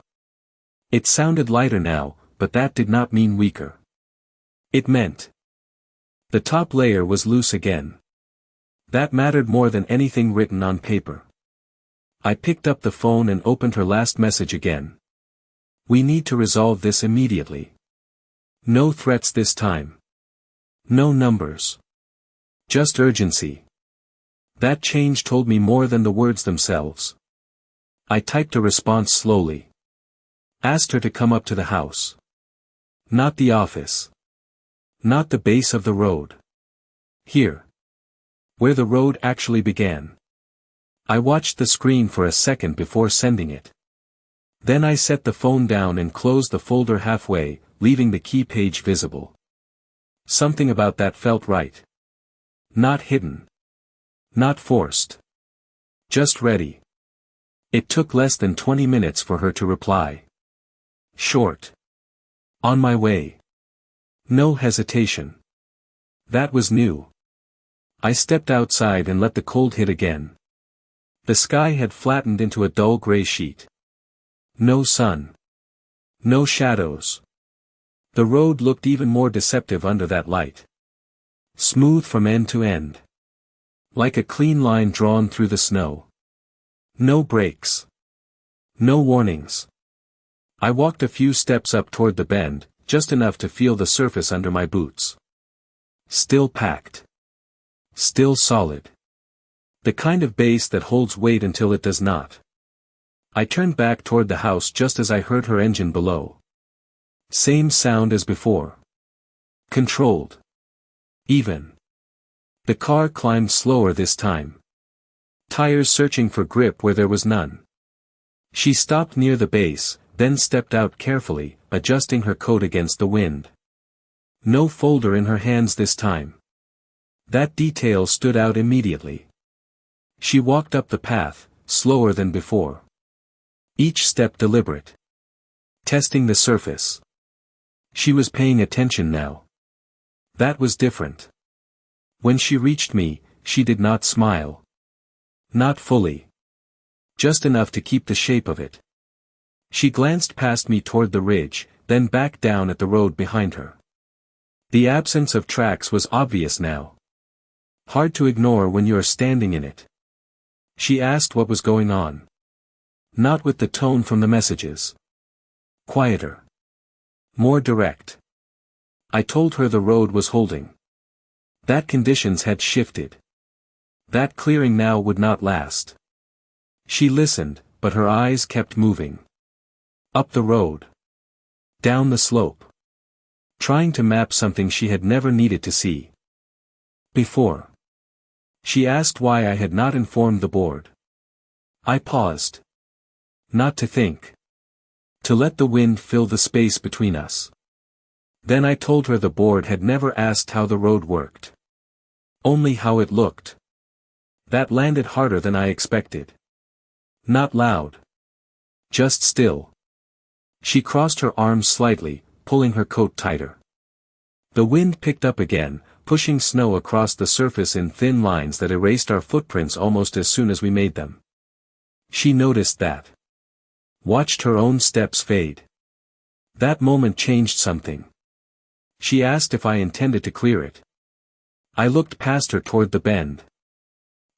It sounded lighter now, but that did not mean weaker. It meant the top layer was loose again. That mattered more than anything written on paper. I picked up the phone and opened her last message again. We need to resolve this immediately. No threats this time. No numbers. Just urgency. That change told me more than the words themselves. I typed a response slowly. Asked her to come up to the house. Not the office. Not the base of the road. Here. Where the road actually began. I watched the screen for a second before sending it. Then I set the phone down and closed the folder halfway, leaving the key page visible. Something about that felt right. Not hidden. Not forced. Just ready. It took less than 20 minutes for her to reply. Short. On my way. No hesitation. That was new. I stepped outside and let the cold hit again. The sky had flattened into a dull gray sheet. No sun. No shadows. The road looked even more deceptive under that light. Smooth from end to end. Like a clean line drawn through the snow. No breaks. No warnings. I walked a few steps up toward the bend, just enough to feel the surface under my boots. Still packed. Still solid. The kind of base that holds weight until it does not. I turned back toward the house just as I heard her engine below. Same sound as before. Controlled. Even. The car climbed slower this time. Tires searching for grip where there was none. She stopped near the base, then stepped out carefully, adjusting her coat against the wind. No folder in her hands this time. That detail stood out immediately. She walked up the path, slower than before. Each step deliberate. Testing the surface. She was paying attention now. That was different. When she reached me, she did not smile. Not fully. Just enough to keep the shape of it. She glanced past me toward the ridge, then back down at the road behind her. The absence of tracks was obvious now. Hard to ignore when you are standing in it. She asked what was going on. Not with the tone from the messages. Quieter. More direct. I told her the road was holding. That conditions had shifted. That clearing now would not last. She listened, but her eyes kept moving. Up the road. Down the slope. Trying to map something she had never needed to see before. She asked why I had not informed the board. I paused. Not to think. To let the wind fill the space between us. Then I told her the board had never asked how the road worked. Only how it looked. That landed harder than I expected. Not loud. Just still. She crossed her arms slightly, pulling her coat tighter. The wind picked up again, pushing snow across the surface in thin lines that erased our footprints almost as soon as we made them. She noticed that. Watched her own steps fade. That moment changed something. She asked if I intended to clear it. I looked past her toward the bend.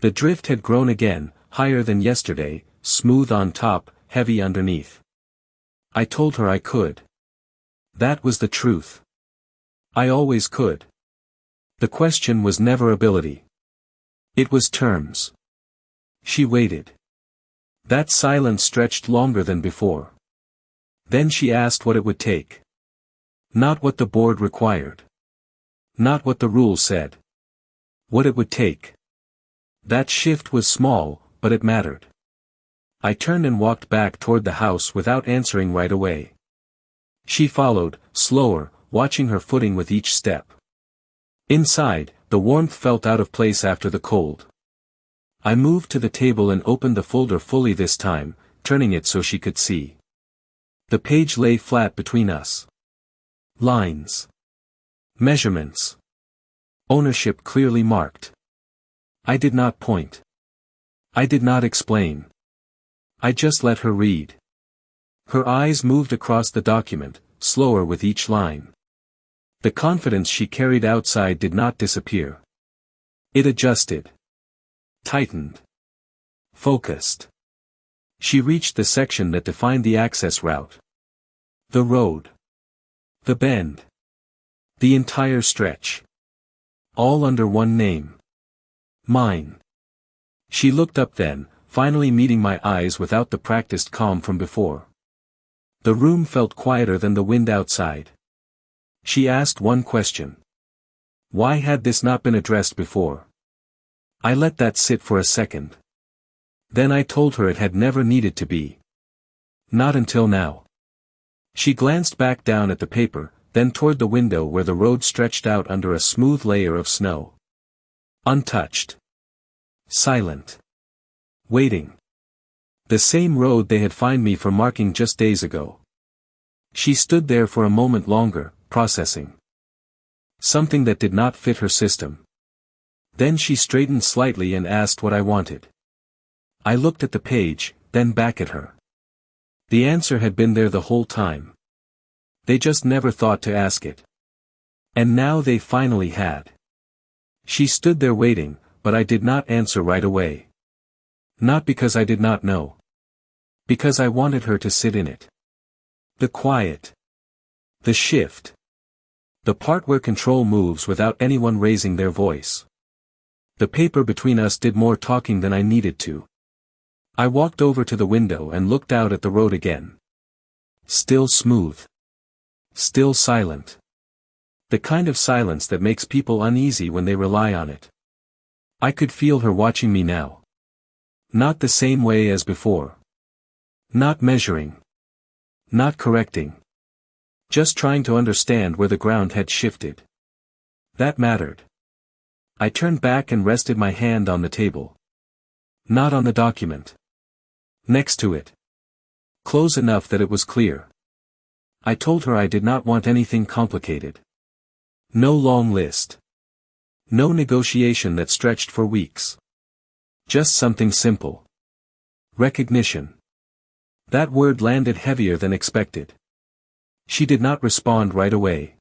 The drift had grown again, higher than yesterday, smooth on top, heavy underneath. I told her I could. That was the truth. I always could. The question was never ability. It was terms. She waited. That silence stretched longer than before. Then she asked what it would take. Not what the board required. Not what the rules said. What it would take. That shift was small, but it mattered. I turned and walked back toward the house without answering right away. She followed, slower, watching her footing with each step. Inside, the warmth felt out of place after the cold. I moved to the table and opened the folder fully this time, turning it so she could see. The page lay flat between us. Lines. Measurements. Ownership clearly marked. I did not point. I did not explain. I just let her read. Her eyes moved across the document, slower with each line. The confidence she carried outside did not disappear. It adjusted. Tightened. Focused. She reached the section that defined the access route. The road. The bend. The entire stretch. All under one name. Mine. She looked up then, finally meeting my eyes without the practiced calm from before. The room felt quieter than the wind outside. She asked one question. Why had this not been addressed before? I let that sit for a second. Then I told her it had never needed to be. Not until now. She glanced back down at the paper, then toward the window where the road stretched out under a smooth layer of snow. Untouched. Silent. Waiting. The same road they had fined me for marking just days ago. She stood there for a moment longer, processing. Something that did not fit her system. Then she straightened slightly and asked what I wanted. I looked at the page, then back at her. The answer had been there the whole time. They just never thought to ask it. And now they finally had. She stood there waiting, but I did not answer right away. Not because I did not know. Because I wanted her to sit in it. The quiet. The shift. The part where control moves without anyone raising their voice. The paper between us did more talking than I needed to. I walked over to the window and looked out at the road again. Still smooth. Still silent. The kind of silence that makes people uneasy when they rely on it. I could feel her watching me now. Not the same way as before. Not measuring. Not correcting. Just trying to understand where the ground had shifted. That mattered. I turned back and rested my hand on the table. Not on the document. Next to it. Close enough that it was clear. I told her I did not want anything complicated. No long list. No negotiation that stretched for weeks. Just something simple. Recognition. That word landed heavier than expected. She did not respond right away.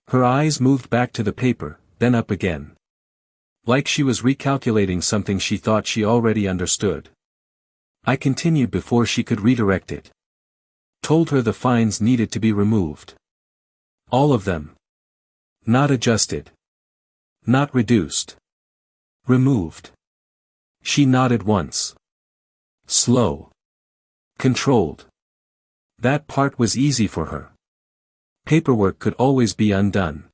Her eyes moved back to the paper, then up again. Like she was recalculating something she thought she already understood. I continued before she could redirect it. Told her the fines needed to be removed. All of them. Not adjusted. Not reduced. Removed. She nodded once. Slow. Controlled. That part was easy for her. Paperwork could always be undone.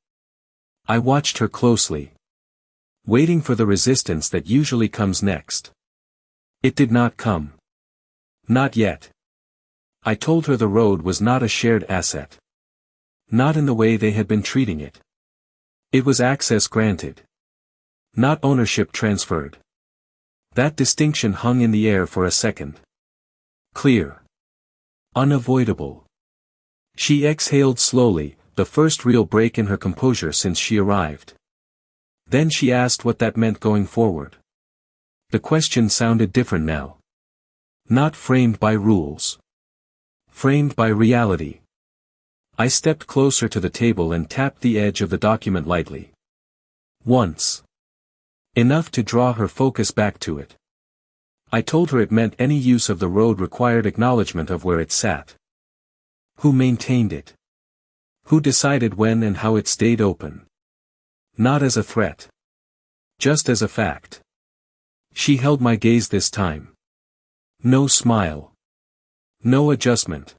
I watched her closely. Waiting for the resistance that usually comes next. It did not come. Not yet. I told her the road was not a shared asset. Not in the way they had been treating it. It was access granted. Not ownership transferred. That distinction hung in the air for a second. Clear. Unavoidable. She exhaled slowly, the first real break in her composure since she arrived. Then she asked what that meant going forward. The question sounded different now. Not framed by rules. Framed by reality. I stepped closer to the table and tapped the edge of the document lightly. Once. Enough to draw her focus back to it. I told her it meant any use of the road required acknowledgement of where it sat. Who maintained it? Who decided when and how it stayed open? Not as a threat. Just as a fact. She held my gaze this time. No smile. No adjustment.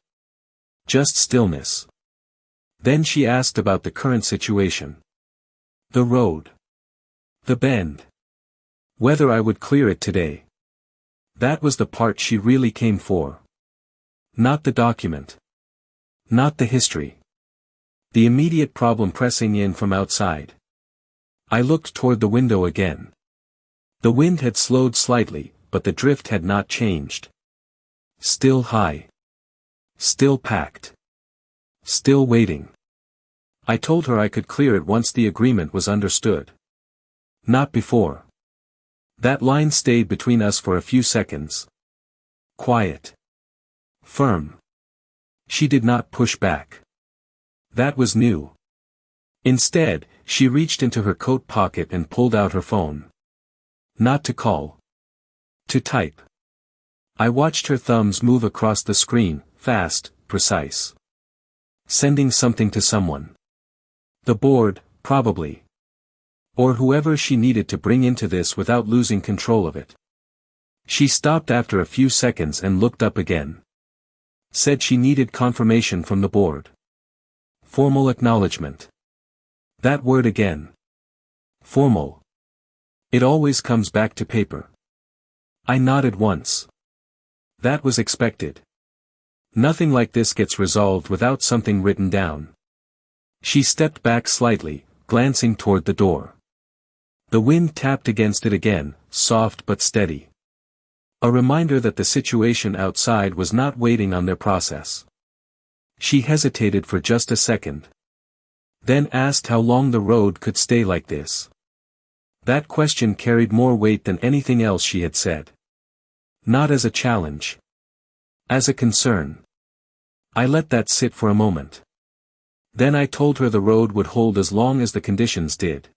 Just stillness. Then she asked about the current situation. The road. The bend. Whether I would clear it today. That was the part she really came for. Not the document. Not the history. The immediate problem pressing in from outside. I looked toward the window again. The wind had slowed slightly, but the drift had not changed. Still high. Still packed. Still waiting. I told her I could clear it once the agreement was understood. Not before. That line stayed between us for a few seconds. Quiet. Firm. She did not push back. That was new. Instead, she reached into her coat pocket and pulled out her phone. Not to call. To type. I watched her thumbs move across the screen, fast, precise. Sending something to someone. The board, probably. Or whoever she needed to bring into this without losing control of it. She stopped after a few seconds and looked up again. Said she needed confirmation from the board. Formal acknowledgement. That word again. Formal. It always comes back to paper. I nodded once. That was expected. Nothing like this gets resolved without something written down. She stepped back slightly, glancing toward the door. The wind tapped against it again, soft but steady. A reminder that the situation outside was not waiting on their process. She hesitated for just a second. Then asked how long the road could stay like this. That question carried more weight than anything else she had said. Not as a challenge. As a concern. I let that sit for a moment. Then I told her the road would hold as long as the conditions did.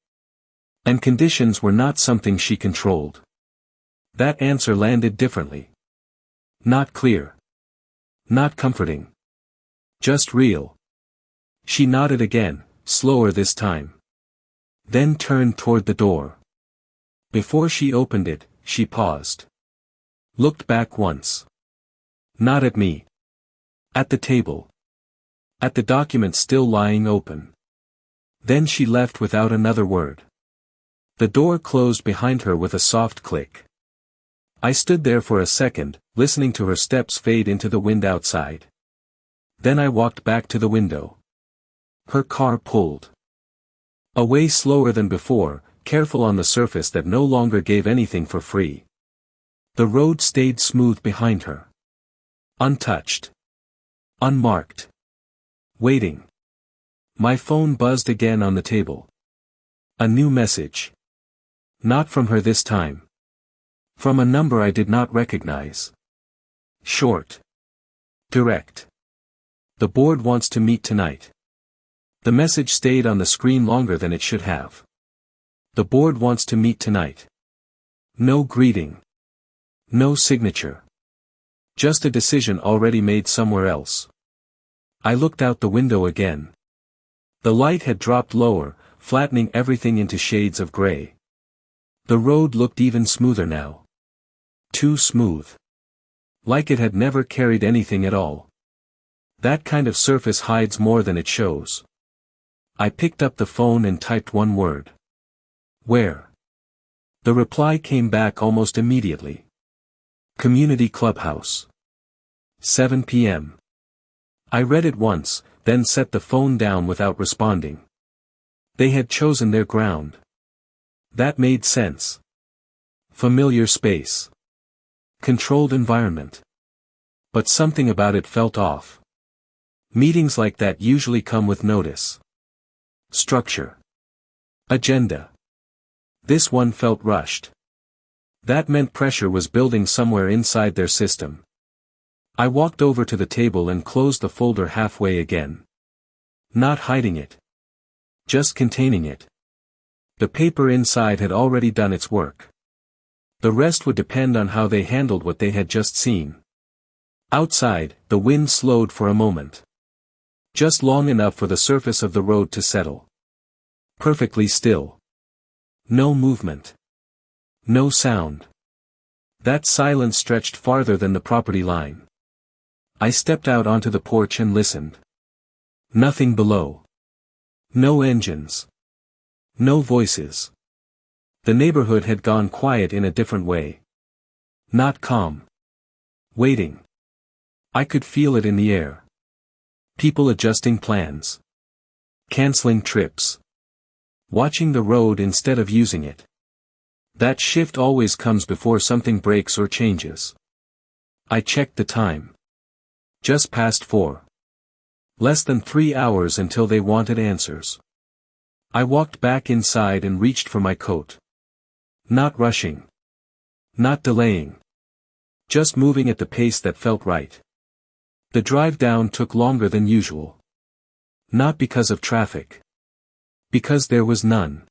And conditions were not something she controlled. That answer landed differently. Not clear. Not comforting. Just real. She nodded again, slower this time. Then turned toward the door. Before she opened it, she paused. Looked back once. Not at me. At the table. At the document still lying open. Then she left without another word. The door closed behind her with a soft click. I stood there for a second, listening to her steps fade into the wind outside. Then I walked back to the window. Her car pulled away slower than before, careful on the surface that no longer gave anything for free. The road stayed smooth behind her. Untouched. Unmarked. Waiting. My phone buzzed again on the table. A new message. Not from her this time. From a number I did not recognize. Short. Direct. The board wants to meet tonight. The message stayed on the screen longer than it should have. The board wants to meet tonight. No greeting. No signature. Just a decision already made somewhere else. I looked out the window again. The light had dropped lower, flattening everything into shades of gray. The road looked even smoother now. Too smooth. Like it had never carried anything at all. That kind of surface hides more than it shows. I picked up the phone and typed one word. Where? The reply came back almost immediately. Community Clubhouse. 7 p.m. I read it once, then set the phone down without responding. They had chosen their ground. That made sense. Familiar space. Controlled environment. But something about it felt off. Meetings like that usually come with notice. Structure. Agenda. This one felt rushed. That meant pressure was building somewhere inside their system. I walked over to the table and closed the folder halfway again. Not hiding it. Just containing it. The paper inside had already done its work. The rest would depend on how they handled what they had just seen. Outside, the wind slowed for a moment. Just long enough for the surface of the road to settle. Perfectly still. No movement. No sound. That silence stretched farther than the property line. I stepped out onto the porch and listened. Nothing below. No engines. No voices. The neighborhood had gone quiet in a different way. Not calm. Waiting. I could feel it in the air. People adjusting plans. Canceling trips. Watching the road instead of using it. That shift always comes before something breaks or changes. I checked the time. Just past 4. Less than 3 hours until they wanted answers. I walked back inside and reached for my coat. Not rushing. Not delaying. Just moving at the pace that felt right. The drive down took longer than usual. Not because of traffic. Because there was none.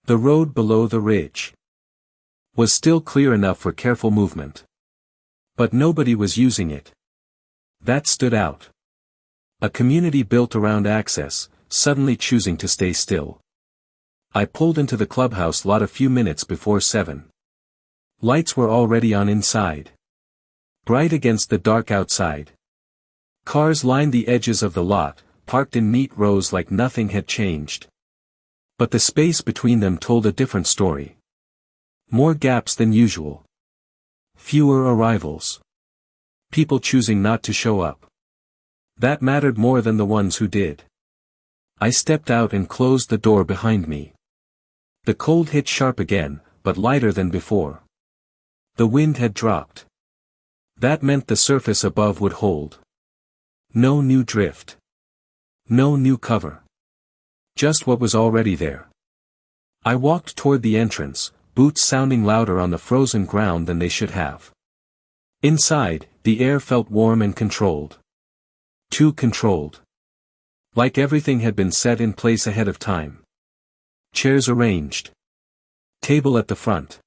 The road below the ridge was still clear enough for careful movement. But nobody was using it. That stood out. A community built around access, suddenly choosing to stay still. I pulled into the clubhouse lot a few minutes before 7. Lights were already on inside. Bright against the dark outside. Cars lined the edges of the lot, parked in neat rows like nothing had changed. But the space between them told a different story. More gaps than usual. Fewer arrivals. People choosing not to show up. That mattered more than the ones who did. I stepped out and closed the door behind me. The cold hit sharp again, but lighter than before. The wind had dropped. That meant the surface above would hold. No new drift. No new cover. Just what was already there. I walked toward the entrance, boots sounding louder on the frozen ground than they should have. Inside, the air felt warm and controlled. Too controlled. Like everything had been set in place ahead of time. Chairs arranged. Table at the front.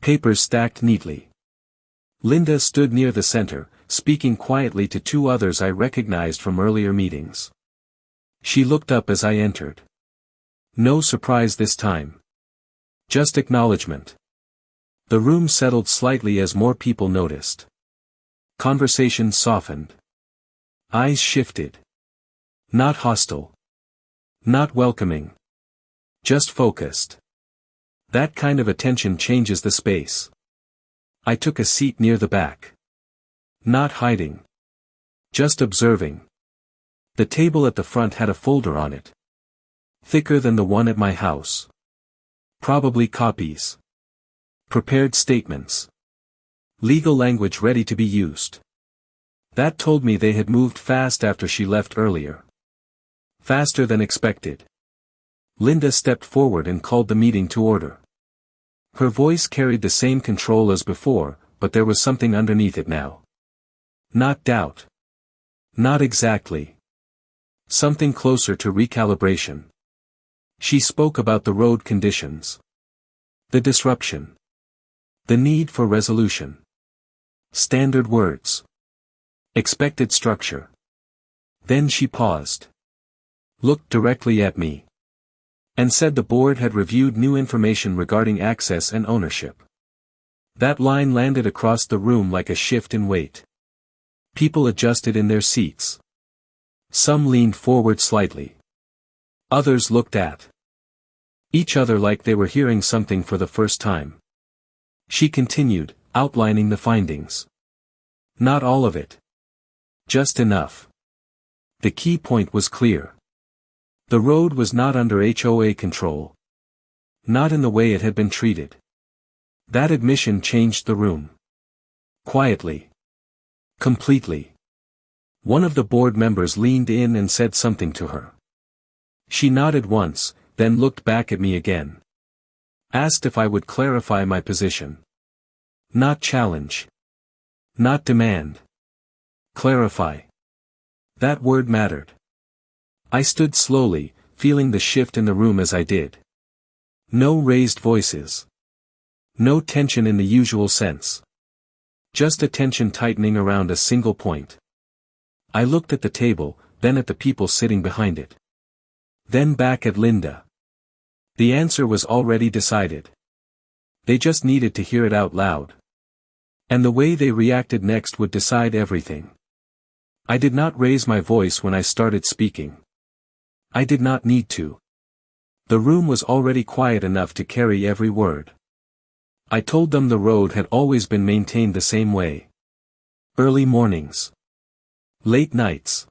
Papers stacked neatly. Linda stood near the center, speaking quietly to two others I recognized from earlier meetings. She looked up as I entered. No surprise this time. Just acknowledgement. The room settled slightly as more people noticed. Conversation softened. Eyes shifted. Not hostile. Not welcoming. Just focused. That kind of attention changes the space. I took a seat near the back. Not hiding. Just observing. The table at the front had a folder on it. Thicker than the one at my house. Probably copies. Prepared statements. Legal language ready to be used. That told me they had moved fast after she left earlier. Faster than expected. Linda stepped forward and called the meeting to order. Her voice carried the same control as before, but there was something underneath it now. Not doubt. Not exactly. Something closer to recalibration. She spoke about the road conditions. The disruption. The need for resolution. Standard words. Expected structure. Then she paused. Looked directly at me. And said the board had reviewed new information regarding access and ownership. That line landed across the room like a shift in weight. People adjusted in their seats. Some leaned forward slightly. Others looked at each other like they were hearing something for the first time. She continued, outlining the findings. Not all of it. Just enough. The key point was clear. The road was not under HOA control. Not in the way it had been treated. That admission changed the room. Quietly. Completely. One of the board members leaned in and said something to her. She nodded once, then looked back at me again. Asked if I would clarify my position. Not challenge. Not demand. Clarify. That word mattered. I stood slowly, feeling the shift in the room as I did. No raised voices. No tension in the usual sense. Just attention tightening around a single point. I looked at the table, then at the people sitting behind it. Then back at Linda. The answer was already decided. They just needed to hear it out loud. And the way they reacted next would decide everything. I did not raise my voice when I started speaking. I did not need to. The room was already quiet enough to carry every word. I told them the road had always been maintained the same way. Early mornings. Late nights.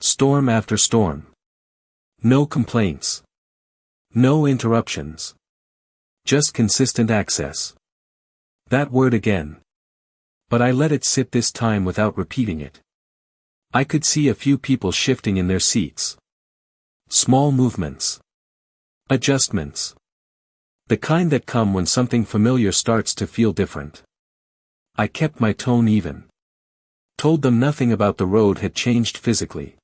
Storm after storm. No complaints. No interruptions. Just consistent access. That word again. But I let it sit this time without repeating it. I could see a few people shifting in their seats. Small movements. Adjustments. The kind that come when something familiar starts to feel different. I kept my tone even. Told them nothing about the road had changed physically.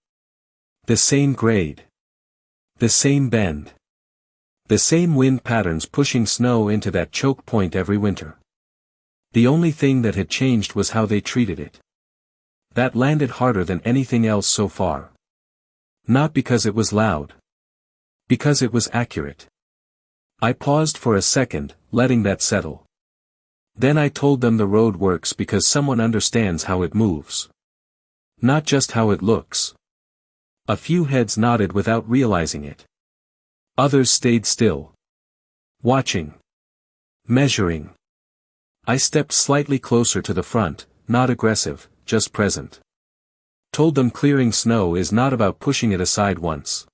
The same grade. The same bend. The same wind patterns pushing snow into that choke point every winter. The only thing that had changed was how they treated it. That landed harder than anything else so far. Not because it was loud. Because it was accurate. I paused for a second, letting that settle. Then I told them the road works because someone understands how it moves. Not just how it looks. A few heads nodded without realizing it. Others stayed still. Watching. Measuring. I stepped slightly closer to the front, not aggressive, just present. Told them clearing snow is not about pushing it aside once.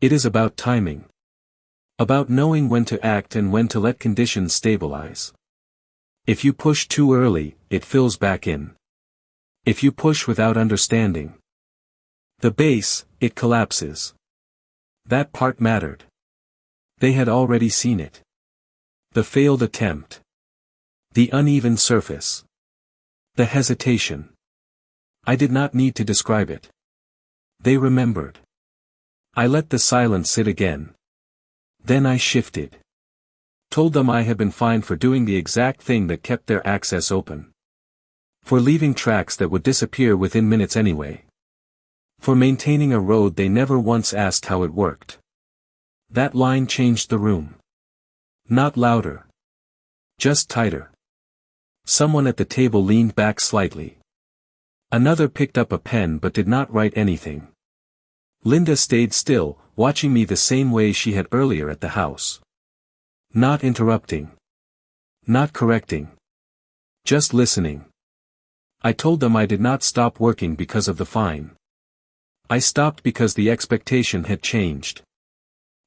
It is about timing. About knowing when to act and when to let conditions stabilize. If you push too early, it fills back in. If you push without understanding the base, it collapses. That part mattered. They had already seen it. The failed attempt. The uneven surface. The hesitation. I did not need to describe it. They remembered. I let the silence sit again. Then I shifted. Told them I had been fined for doing the exact thing that kept their access open. For leaving tracks that would disappear within minutes anyway. For maintaining a road they never once asked how it worked. That line changed the room. Not louder. Just tighter. Someone at the table leaned back slightly. Another picked up a pen but did not write anything. Linda stayed still, watching me the same way she had earlier at the house. Not interrupting. Not correcting. Just listening. I told them I did not stop working because of the fine. I stopped because the expectation had changed.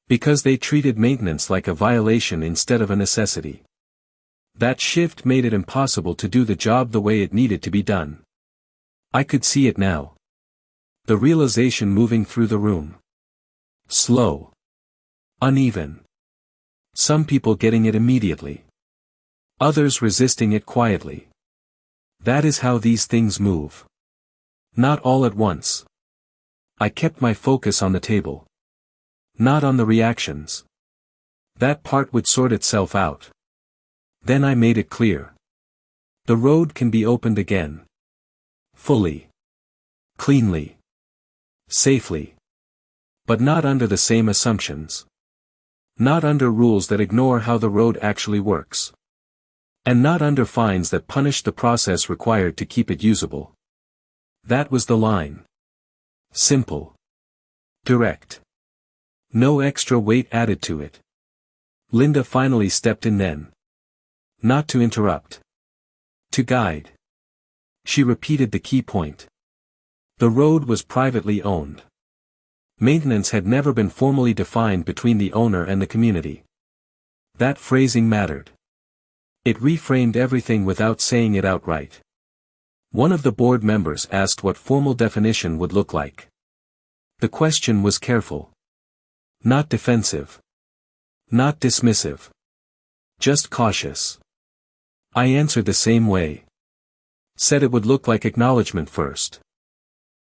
Because they treated maintenance like a violation instead of a necessity. That shift made it impossible to do the job the way it needed to be done. I could see it now. The realization moving through the room. Slow. Uneven. Some people getting it immediately. Others resisting it quietly. That is how these things move. Not all at once. I kept my focus on the table. Not on the reactions. That part would sort itself out. Then I made it clear. The road can be opened again. Fully. Cleanly. Safely. But not under the same assumptions. Not under rules that ignore how the road actually works. And not under fines that punish the process required to keep it usable. That was the line. Simple. Direct. No extra weight added to it. Linda finally stepped in then. Not to interrupt. To guide. She repeated the key point. The road was privately owned. Maintenance had never been formally defined between the owner and the community. That phrasing mattered. It reframed everything without saying it outright. One of the board members asked what formal definition would look like. The question was careful. Not defensive. Not dismissive. Just cautious. I answered the same way. Said it would look like acknowledgement first.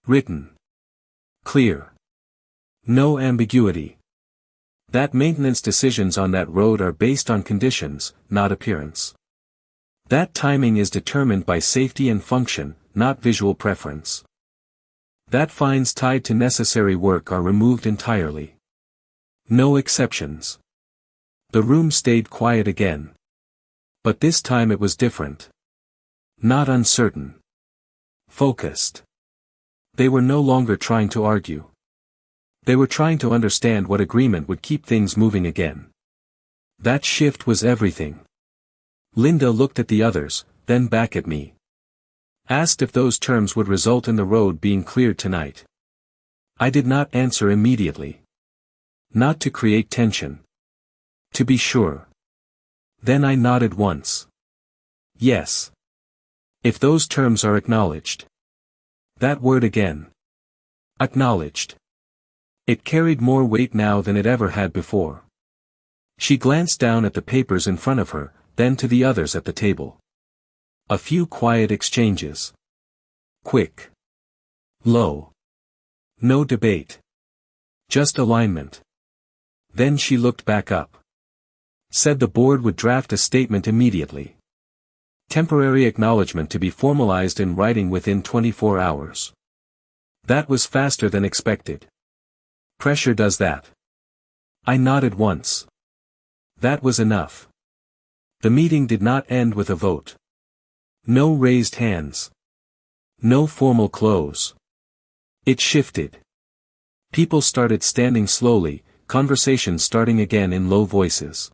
Written. Clear. No ambiguity. That maintenance decisions on that road are based on conditions, not appearance. That timing is determined by safety and function, not visual preference. That fines tied to necessary work are removed entirely. No exceptions. The room stayed quiet again. But this time it was different. Not uncertain. Focused. They were no longer trying to argue. They were trying to understand what agreement would keep things moving again. That shift was everything. Linda looked at the others, then back at me. Asked if those terms would result in the road being cleared tonight. I did not answer immediately. Not to create tension. To be sure. Then I nodded once. Yes. If those terms are acknowledged. That word again. Acknowledged. It carried more weight now than it ever had before. She glanced down at the papers in front of her, then to the others at the table. A few quiet exchanges. Quick. Low. No debate. Just alignment. Then she looked back up. Said the board would draft a statement immediately. Temporary acknowledgement to be formalized in writing within 24 hours. That was faster than expected. Pressure does that. I nodded once. That was enough. The meeting did not end with a vote. No raised hands. No formal close. It shifted. People started standing slowly, conversation starting again in low voices.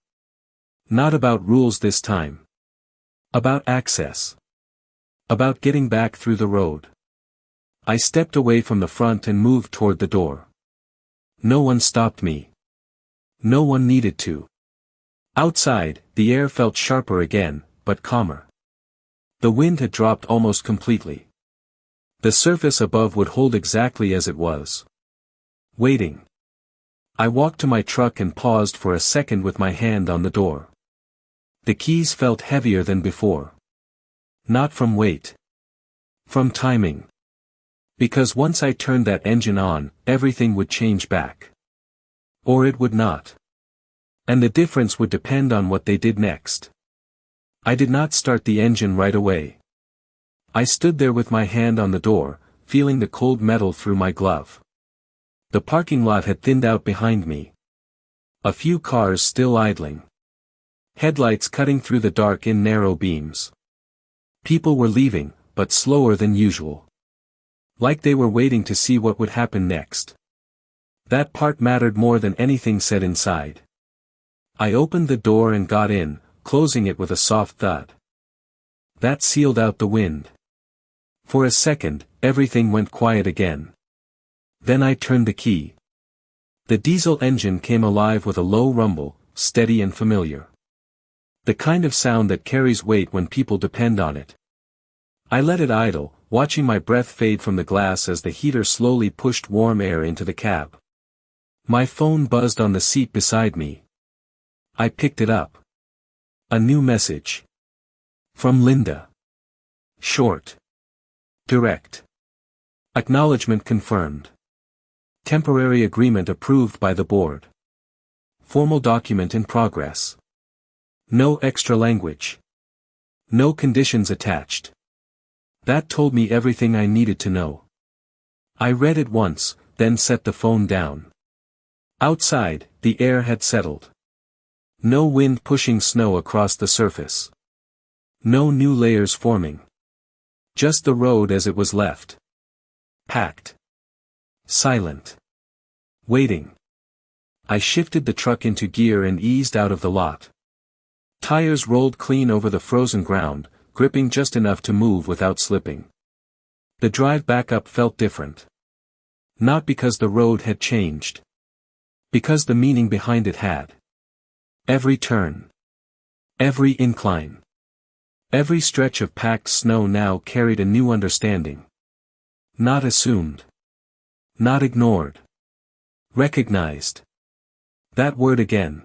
Not about rules this time. About access. About getting back through the road. I stepped away from the front and moved toward the door. No one stopped me. No one needed to. Outside, the air felt sharper again, but calmer. The wind had dropped almost completely. The surface above would hold exactly as it was. Waiting. I walked to my truck and paused for a second with my hand on the door. The keys felt heavier than before. Not from weight. From timing. Because once I turned that engine on, everything would change back. Or it would not. And the difference would depend on what they did next. I did not start the engine right away. I stood there with my hand on the door, feeling the cold metal through my glove. The parking lot had thinned out behind me. A few cars still idling. Headlights cutting through the dark in narrow beams. People were leaving, but slower than usual. Like they were waiting to see what would happen next. That part mattered more than anything said inside. I opened the door and got in, closing it with a soft thud. That sealed out the wind. For a second, everything went quiet again. Then I turned the key. The diesel engine came alive with a low rumble, steady and familiar. The kind of sound that carries weight when people depend on it. I let it idle, watching my breath fade from the glass as the heater slowly pushed warm air into the cab. My phone buzzed on the seat beside me. I picked it up. A new message. From Linda. Short. Direct. Acknowledgement confirmed. Temporary agreement approved by the board. Formal document in progress. No extra language. No conditions attached. That told me everything I needed to know. I read it once, then set the phone down. Outside, the air had settled. No wind pushing snow across the surface. No new layers forming. Just the road as it was left. Packed. Silent. Waiting. I shifted the truck into gear and eased out of the lot. Tires rolled clean over the frozen ground, gripping just enough to move without slipping. The drive back up felt different. Not because the road had changed. Because the meaning behind it had. Every turn. Every incline. Every stretch of packed snow now carried a new understanding. Not assumed. Not ignored. Recognized. That word again.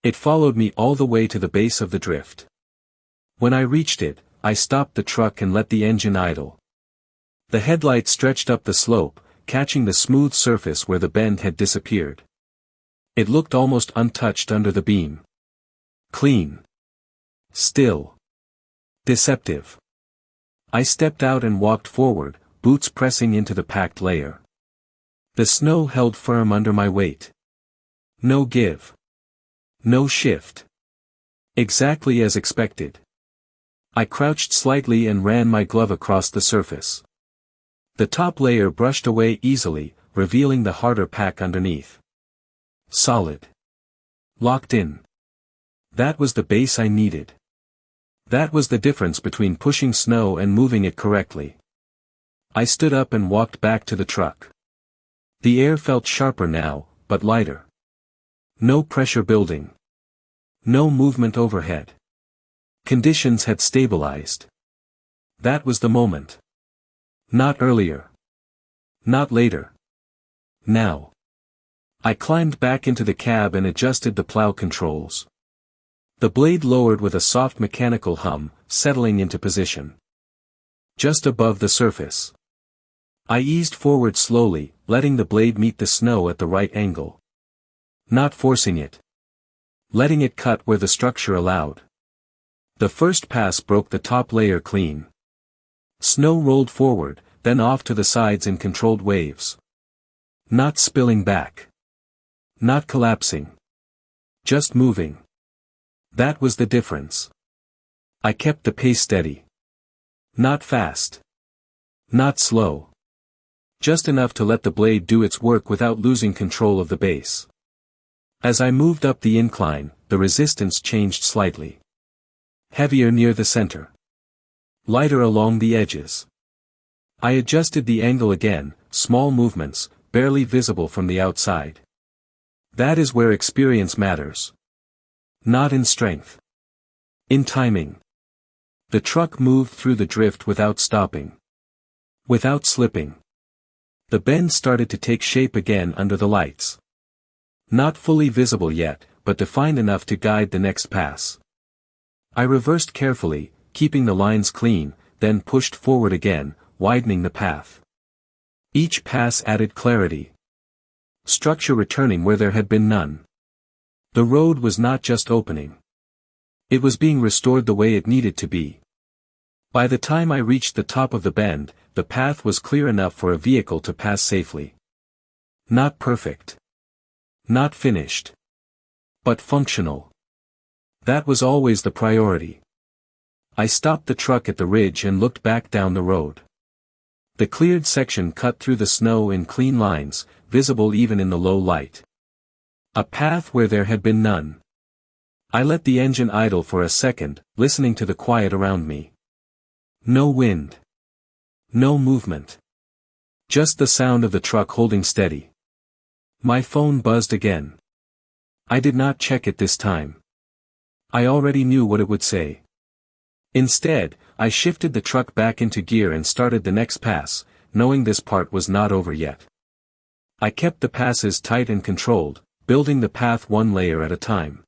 It followed me all the way to the base of the drift. When I reached it, I stopped the truck and let the engine idle. The headlight stretched up the slope, catching the smooth surface where the bend had disappeared. It looked almost untouched under the beam. Clean. Still. Deceptive. I stepped out and walked forward, boots pressing into the packed layer. The snow held firm under my weight. No give. No shift. Exactly as expected. I crouched slightly and ran my glove across the surface. The top layer brushed away easily, revealing the harder pack underneath. Solid. Locked in. That was the base I needed. That was the difference between pushing snow and moving it correctly. I stood up and walked back to the truck. The air felt sharper now, but lighter. No pressure building. No movement overhead. Conditions had stabilized. That was the moment. Not earlier. Not later. Now. I climbed back into the cab and adjusted the plow controls. The blade lowered with a soft mechanical hum, settling into position. Just above the surface. I eased forward slowly, letting the blade meet the snow at the right angle. Not forcing it. Letting it cut where the structure allowed. The first pass broke the top layer clean. Snow rolled forward, then off to the sides in controlled waves. Not spilling back. Not collapsing. Just moving. That was the difference. I kept the pace steady. Not fast. Not slow. Just enough to let the blade do its work without losing control of the base. As I moved up the incline, the resistance changed slightly. Heavier near the center. Lighter along the edges. I adjusted the angle again, small movements, barely visible from the outside. That is where experience matters. Not in strength. In timing. The truck moved through the drift without stopping. Without slipping. The bend started to take shape again under the lights. Not fully visible yet, but defined enough to guide the next pass. I reversed carefully, keeping the lines clean, then pushed forward again, widening the path. Each pass added clarity. Structure returning where there had been none. The road was not just opening. It was being restored the way it needed to be. By the time I reached the top of the bend, the path was clear enough for a vehicle to pass safely. Not perfect. Not finished. But functional. That was always the priority. I stopped the truck at the ridge and looked back down the road. The cleared section cut through the snow in clean lines, visible even in the low light. A path where there had been none. I let the engine idle for a second, listening to the quiet around me. No wind. No movement. Just the sound of the truck holding steady. My phone buzzed again. I did not check it this time. I already knew what it would say. Instead, I shifted the truck back into gear and started the next pass, knowing this part was not over yet. I kept the passes tight and controlled, building the path one layer at a time.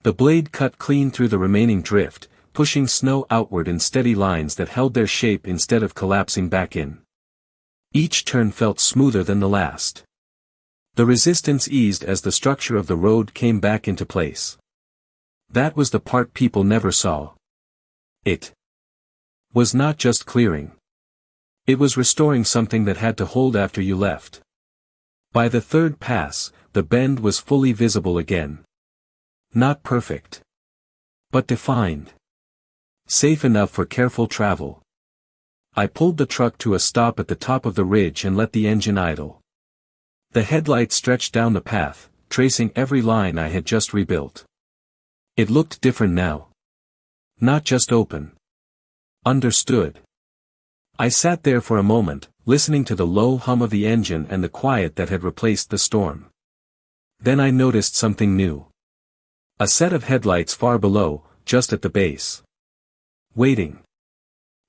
The blade cut clean through the remaining drift, pushing snow outward in steady lines that held their shape instead of collapsing back in. Each turn felt smoother than the last. The resistance eased as the structure of the road came back into place. That was the part people never saw. It was not just clearing. It was restoring something that had to hold after you left. By the third pass, the bend was fully visible again. Not perfect. But defined. Safe enough for careful travel. I pulled the truck to a stop at the top of the ridge and let the engine idle. The headlights stretched down the path, tracing every line I had just rebuilt. It looked different now. Not just open. Understood. I sat there for a moment, listening to the low hum of the engine and the quiet that had replaced the storm. Then I noticed something new. A set of headlights far below, just at the base. Waiting.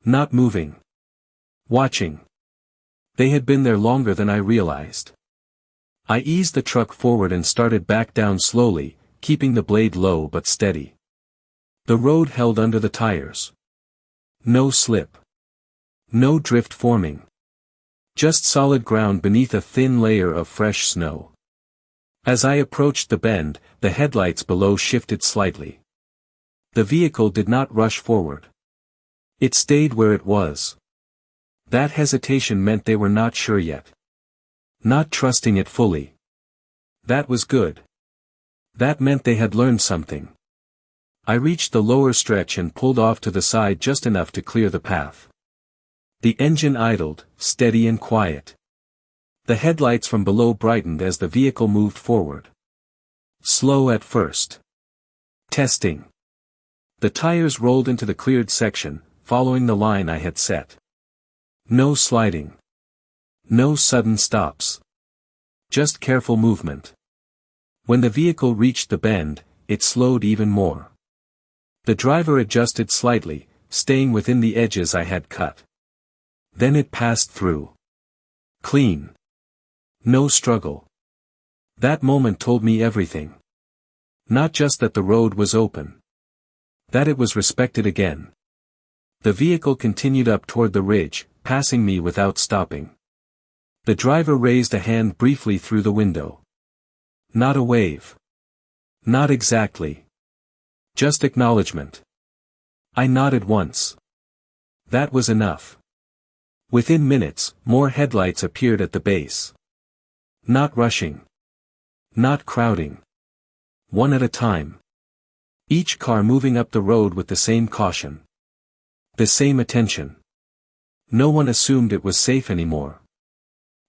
Not moving. Watching. They had been there longer than I realized. I eased the truck forward and started back down slowly, keeping the blade low but steady. The road held under the tires. No slip. No drift forming. Just solid ground beneath a thin layer of fresh snow. As I approached the bend, the headlights below shifted slightly. The vehicle did not rush forward. It stayed where it was. That hesitation meant they were not sure yet. Not trusting it fully. That was good. That meant they had learned something. I reached the lower stretch and pulled off to the side just enough to clear the path. The engine idled, steady and quiet. The headlights from below brightened as the vehicle moved forward. Slow at first. Testing. The tires rolled into the cleared section, following the line I had set. No sliding. No sudden stops. Just careful movement. When the vehicle reached the bend, it slowed even more. The driver adjusted slightly, staying within the edges I had cut. Then it passed through. Clean. No struggle. That moment told me everything. Not just that the road was open. That it was respected again. The vehicle continued up toward the ridge, passing me without stopping. The driver raised a hand briefly through the window. Not a wave. Not exactly. Just acknowledgement. I nodded once. That was enough. Within minutes, more headlights appeared at the base. Not rushing. Not crowding. One at a time. Each car moving up the road with the same caution. The same attention. No one assumed it was safe anymore.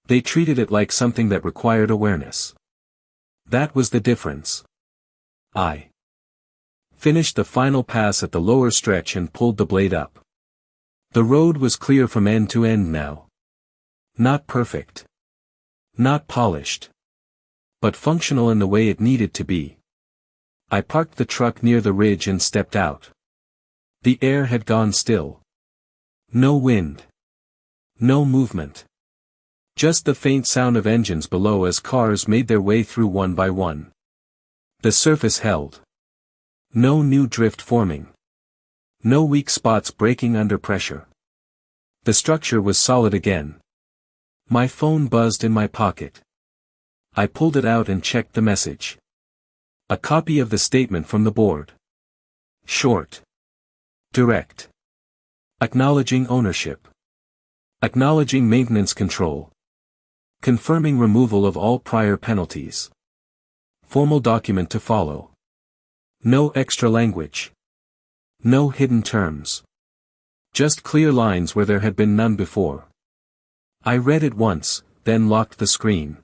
They treated it like something that required awareness. That was the difference. I finished the final pass at the lower stretch and pulled the blade up. The road was clear from end to end now. Not perfect. Not polished. But functional in the way it needed to be. I parked the truck near the ridge and stepped out. The air had gone still. No wind. No movement. Just the faint sound of engines below as cars made their way through one by one. The surface held. No new drift forming. No weak spots breaking under pressure. The structure was solid again. My phone buzzed in my pocket. I pulled it out and checked the message. A copy of the statement from the board. Short. Direct. Acknowledging ownership. Acknowledging maintenance control. Confirming removal of all prior penalties. Formal document to follow. No extra language. No hidden terms. Just clear lines where there had been none before. I read it once, then locked the screen.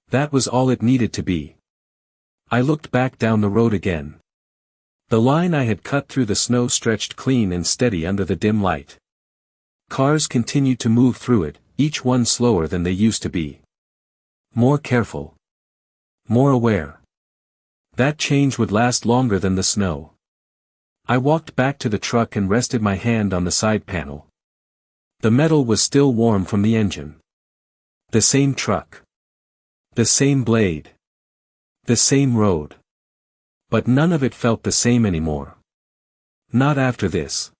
That was all it needed to be. I looked back down the road again. The line I had cut through the snow stretched clean and steady under the dim light. Cars continued to move through it, each one slower than they used to be. More careful. More aware. That change would last longer than the snow. I walked back to the truck and rested my hand on the side panel. The metal was still warm from the engine. The same truck. The same blade. The same road. But none of it felt the same anymore. Not after this.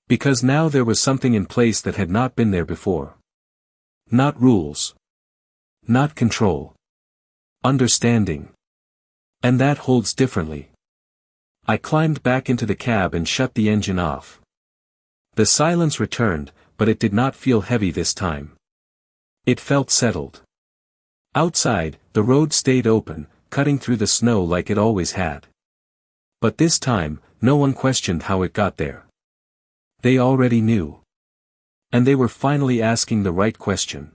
Because now there was something in place that had not been there before. Not rules. Not control. Understanding. And that holds differently. I climbed back into the cab and shut the engine off. The silence returned, but it did not feel heavy this time. It felt settled. Outside, the road stayed open, cutting through the snow like it always had. But this time, no one questioned how it got there. They already knew. And they were finally asking the right question.